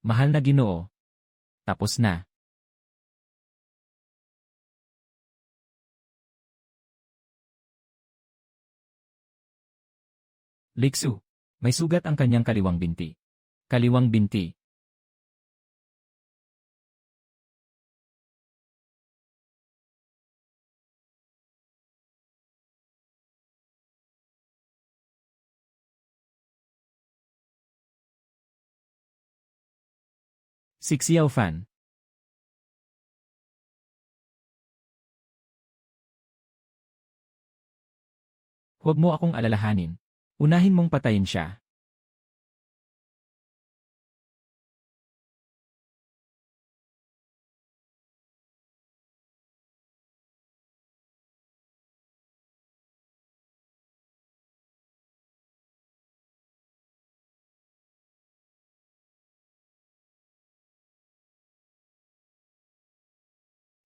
Speaker 1: Mahal na Ginoo. Tapos na. Lixu, may sugat ang kanyang kaliwang binti. Kaliwang binti. Si Xiao Fan. Huwag mo akong alalahanin. Unahin mong patayin siya.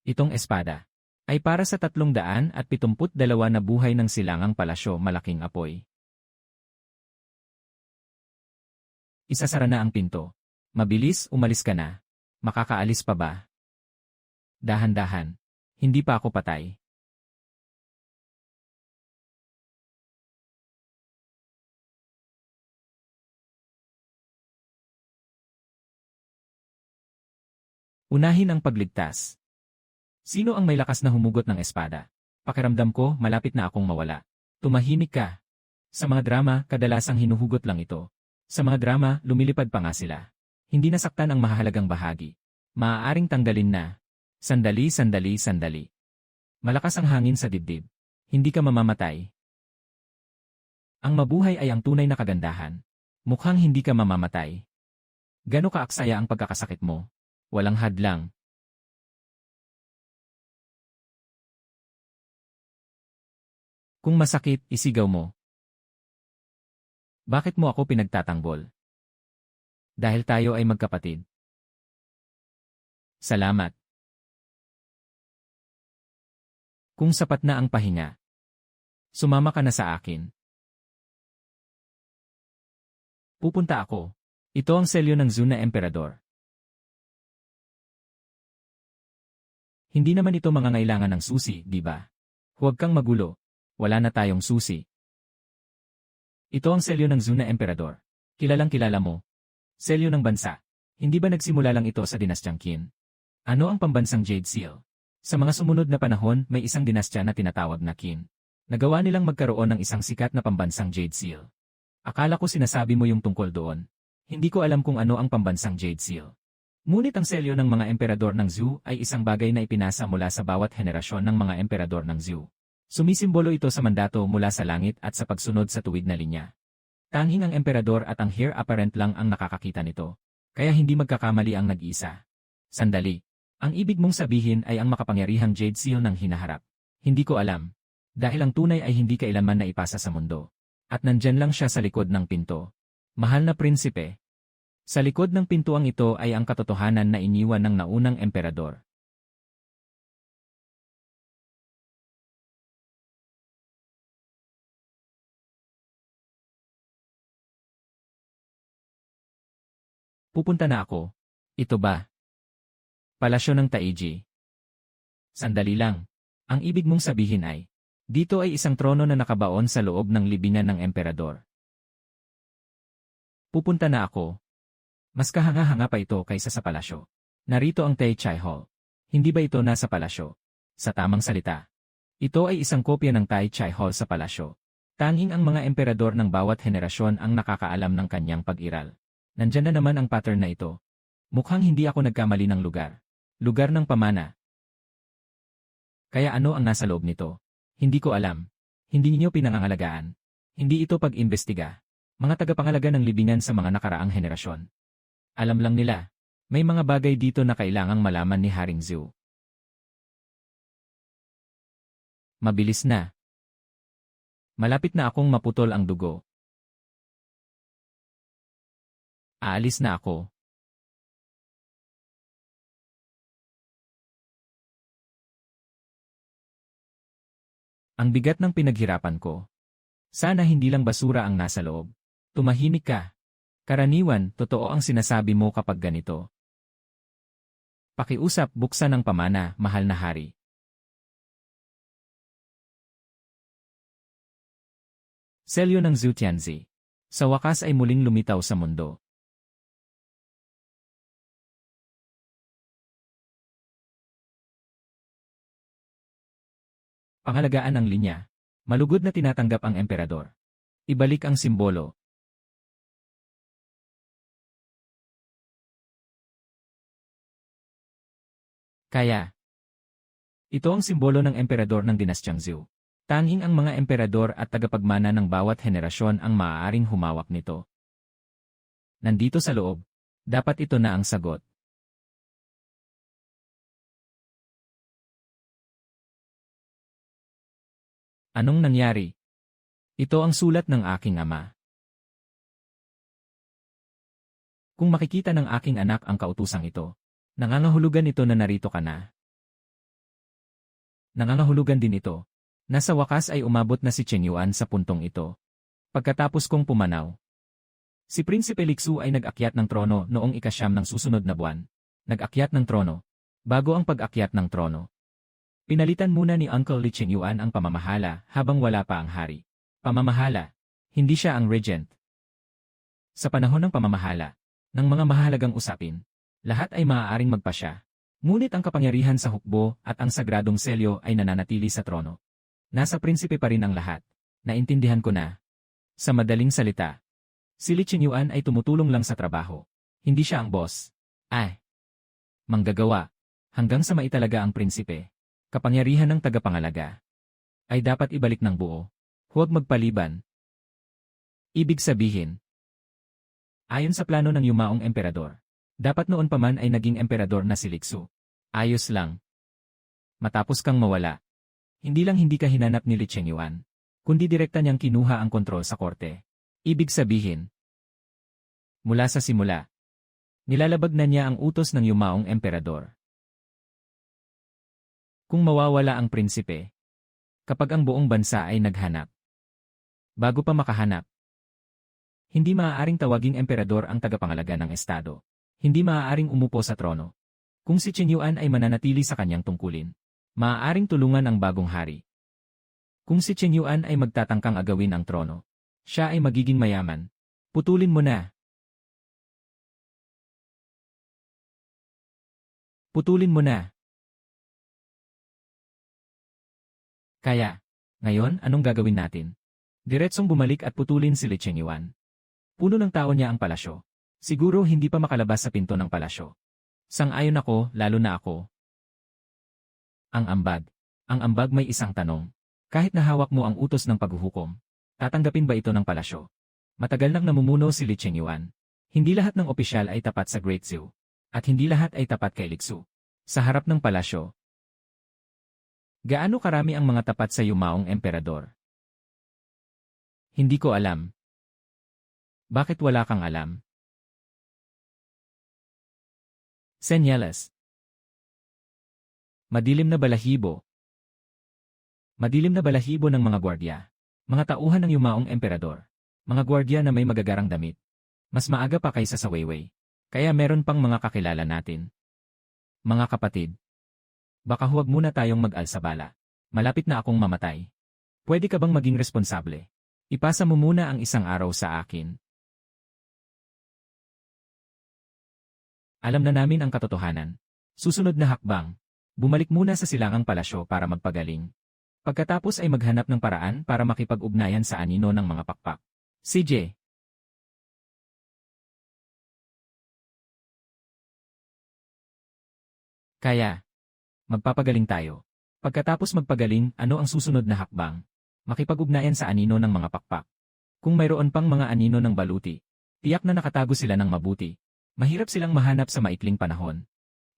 Speaker 1: Itong espada ay para sa 372 na buhay ng silangang palasyo malaking apoy. Isasara na ang pinto. Mabilis, umalis ka na. Makakaalis pa ba? Dahan-dahan. Hindi pa ako patay. Unahin ang pagligtas. Sino ang may lakas na humugot ng espada? Pakiramdam ko, malapit na akong mawala. Tumahimik ka. Sa mga drama, kadalasang hinuhugot lang ito. Sa mga drama, lumilipad pa nga sila. Hindi nasaktan ang mahahalagang bahagi. Maaaring tanggalin na. Sandali, sandali, sandali. Malakas ang hangin sa dibdib. Hindi ka mamamatay. Ang mabuhay ay ang tunay na kagandahan. Mukhang hindi ka mamamatay. Gano'n kaaksaya ang pagkakasakit mo? Walang hadlang. Kung masakit, isigaw mo. Bakit mo ako pinagtatanggol? Dahil tayo ay magkapatid. Salamat. Kung sapat na ang pahinga, sumama ka na sa akin. Pupunta ako. Ito ang selyo ng Zhu na emperador. Hindi naman ito mangangailangan ng susi, di ba? Huwag kang magulo. Wala na tayong susi. Ito ang selyo ng Zhu na emperador. Kilalang kilala mo. Selyo ng bansa. Hindi ba nagsimula lang ito sa dinastyang Qin? Ano ang pambansang Jade Seal? Sa mga sumunod na panahon, may isang dinastya na tinatawag na Qin. Nagawa nilang magkaroon ng isang sikat na pambansang Jade Seal. Akala ko sinasabi mo yung tungkol doon. Hindi ko alam kung ano ang pambansang Jade Seal. Ngunit ang selyo ng mga emperador ng Zhu ay isang bagay na ipinasa mula sa bawat henerasyon ng mga emperador ng Zhu. Sumisimbolo ito sa mandato mula sa langit at sa pagsunod sa tuwid na linya. Tanging ang emperador at ang heir apparent lang ang nakakakita nito. Kaya hindi magkakamali ang nag-iisa. Sandali. Ang ibig mong sabihin ay ang makapangyarihang Jade Seal ng hinaharap. Hindi ko alam. Dahil ang tunay ay hindi kailanman naipasa sa mundo. At nandyan lang siya sa likod ng pinto. Mahal na prinsipe. Sa likod ng pintuang ito ay ang katotohanan na iniwan ng naunang emperador. Pupunta na ako. Ito ba? Palasyo ng Taiji. Sandali lang. Ang ibig mong sabihin ay, dito ay isang trono na nakabaon sa loob ng libingan ng emperador. Pupunta na ako. Mas kahanga-hanga pa ito kaysa sa palasyo. Narito ang Tai-Chai Hall. Hindi ba ito nasa palasyo? Sa tamang salita. Ito ay isang kopya ng Tai-Chai Hall sa palasyo. Tanging ang mga emperador ng bawat henerasyon ang nakakaalam ng kanyang pag-iral. Nandyan na naman ang pattern na ito. Mukhang hindi ako nagkamali ng lugar. Lugar ng pamana. Kaya ano ang nasa loob nito? Hindi ko alam. Hindi niyo pinangangalagaan. Hindi ito pag-imbestiga. Mga tagapangalaga ng libingan sa mga nakaraang henerasyon. Alam lang nila. May mga bagay dito na kailangang malaman ni Haring Zhu. Mabilis na. Malapit na akong maputol ang dugo. Aalis na ako. Ang bigat ng pinaghirapan ko. Sana hindi lang basura ang nasa loob. Tumahimik ka. Karaniwan, totoo ang sinasabi mo kapag ganito. Pakiusap, buksan ang pamana, mahal na hari. Selyo ng Zhu Tianzi. Sa wakas ay muling lumitaw sa mundo. Pangalagaan ang linya. Malugod na tinatanggap ang emperador. Ibalik ang simbolo. Kaya, ito ang simbolo ng emperador ng dinastyang Zhou. Tanging ang mga emperador at tagapagmana ng bawat henerasyon ang maaaring humawak nito. Nandito sa loob. Dapat ito na ang sagot. Anong nangyari? Ito ang sulat ng aking ama. Kung makikita ng aking anak ang kautusang ito, nangangahulugan ito na narito ka na. Nangangahulugan din ito, na sa wakas ay umabot na si Chen Yuan sa puntong ito. Pagkatapos kong pumanaw, si Prinsipe Lixu ay nag-akyat ng trono noong ika-9 ng susunod na buwan. Nag-akyat ng trono. Bago ang pag-akyat ng trono, pinalitan muna ni Uncle Li Chen Yuan ang pamamahala habang wala pa ang hari. Pamamahala. Hindi siya ang regent. Sa panahon ng pamamahala, ng mga mahalagang usapin, lahat ay maaaring magpasya. Ngunit ang kapangyarihan sa hukbo at ang sagradong selyo ay nananatili sa trono. Nasa prinsipe pa rin ang lahat. Naintindihan ko na. Sa madaling salita, si Li Chen Yuan ay tumutulong lang sa trabaho. Hindi siya ang boss. Manggagawa. Hanggang sa maitalaga ang prinsipe. Kapangyarihan ng tagapangalaga ay dapat ibalik ng buo. Huwag magpaliban. Ibig sabihin, ayon sa plano ng yumaong emperador, dapat noon pa man ay naging emperador na si Lixu. Ayos lang. Matapos kang mawala, hindi lang hindi ka hinanap ni Li Chen Yuan, kundi direkta niyang kinuha ang kontrol sa korte. Ibig sabihin, mula sa simula, nilalabag na niya ang utos ng yumaong emperador. Kung mawawala ang prinsipe, kapag ang buong bansa ay naghanap, bago pa makahanap, hindi maaaring tawaging emperador ang tagapangalaga ng estado. Hindi maaaring umupo sa trono. Kung si Chen Yuan ay mananatili sa kanyang tungkulin, maaaring tulungan ang bagong hari. Kung si Chen Yuan ay magtatangkang agawin ang trono, siya ay magiging mayaman. Putulin mo na. Putulin mo na. Kaya, ngayon anong gagawin natin? Diretsong bumalik at putulin si Li Chen Yuan. Puno ng tao niya ang palasyo. Siguro hindi pa makalabas sa pinto ng palasyo. Sang-ayon ako, lalo na ako. Ang ambag. Ang ambag may isang tanong. Kahit nahawak mo ang utos ng paghuhukom, tatanggapin ba ito ng palasyo? Matagal nang namumuno si Li Chen Yuan. Hindi lahat ng opisyal ay tapat sa Great Zhou. At hindi lahat ay tapat kay Lixu. Sa harap ng palasyo, gaano karami ang mga tapat sa yumaong emperador? Hindi ko alam. Bakit wala kang alam? Senyales. Madilim na balahibo. Madilim na balahibo ng mga gwardya. Mga tauhan ng yumaong emperador. Mga gwardya na may magagarang damit. Mas maaga pa kaysa sa Weiwei. Kaya meron pang mga kakilala natin. Mga kapatid. Baka huwag muna tayong mag-alsabala. Malapit na akong mamatay. Pwede ka bang maging responsable? Ipasa mo muna ang isang araw sa akin. Alam na namin ang katotohanan. Susunod na hakbang. Bumalik muna sa silangang palasyo para magpagaling. Pagkatapos ay maghanap ng paraan para makipag-ugnayan sa anino ng mga pakpak. CJ. Kaya, magpapagaling tayo. Pagkatapos magpagaling, ano ang susunod na hakbang? Makipag-ugnayan sa anino ng mga pakpak. Kung mayroon pang mga anino ng baluti, tiyak na nakatago sila ng mabuti. Mahirap silang mahanap sa maikling panahon.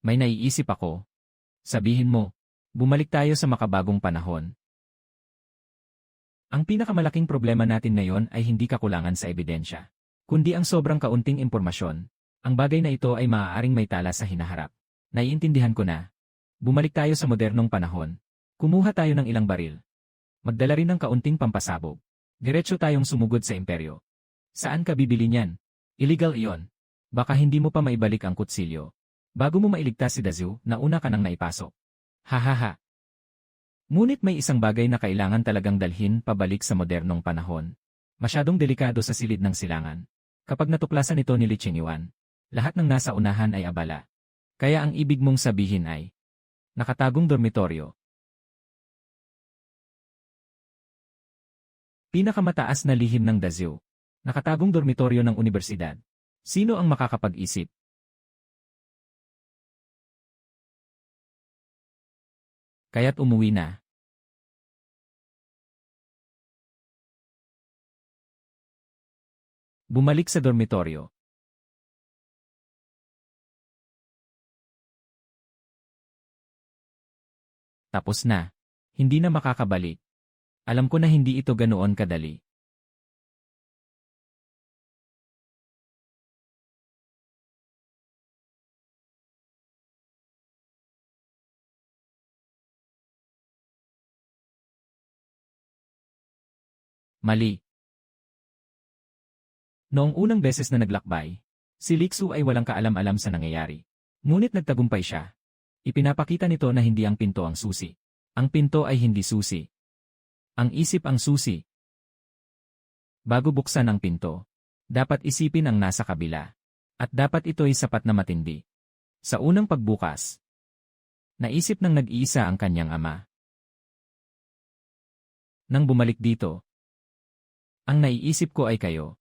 Speaker 1: May naiisip ako. Sabihin mo, bumalik tayo sa makabagong panahon. Ang pinakamalaking problema natin ngayon ay hindi kakulangan sa ebidensya, kundi ang sobrang kaunting impormasyon. Ang bagay na ito ay maaaring may tala sa hinaharap. Naiintindihan ko na. Bumalik tayo sa modernong panahon. Kumuha tayo ng ilang baril. Magdala rin ng kaunting pampasabog. Diretso tayong sumugod sa imperyo. Saan ka bibili niyan? Illegal iyon. Baka hindi mo pa maibalik ang kutsilyo. Bago mo mailigtas si Dazhou, nauna ka nang naipasok. Hahaha. Ngunit may isang bagay na kailangan talagang dalhin pabalik sa modernong panahon. Masyadong delikado sa silid ng silangan. Kapag natuklasan ito ni Li Qingyuan, lahat ng nasa unahan ay abala. Kaya ang ibig mong sabihin ay nakatagong dormitoryo. Pinakamataas na lihim ng Dazhou. Nakatagong dormitoryo ng unibersidad. Sino ang makakapag-isip? Kaya't umuwi na. Bumalik sa dormitoryo. Tapos na. Hindi na makakabalik. Alam ko na hindi ito ganoon kadali. Mali. Noong unang beses na naglakbay, si Lixu ay walang kaalam-alam sa nangyayari. Ngunit nagtagumpay siya. Ipinapakita nito na hindi ang pinto ang susi. Ang pinto ay hindi susi. Ang isip ang susi. Bago buksan ang pinto, dapat isipin ang nasa kabila. At dapat ito'y sapat na matindi. Sa unang pagbukas, naisip ng nag-iisa ang kanyang ama. Nang bumalik dito, ang naiisip ko ay kayo.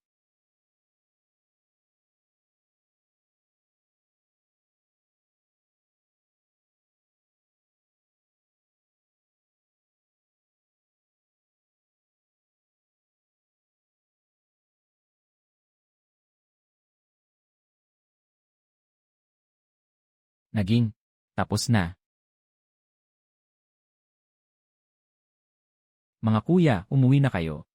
Speaker 1: Naging, tapos na. Mga kuya, umuwi na kayo.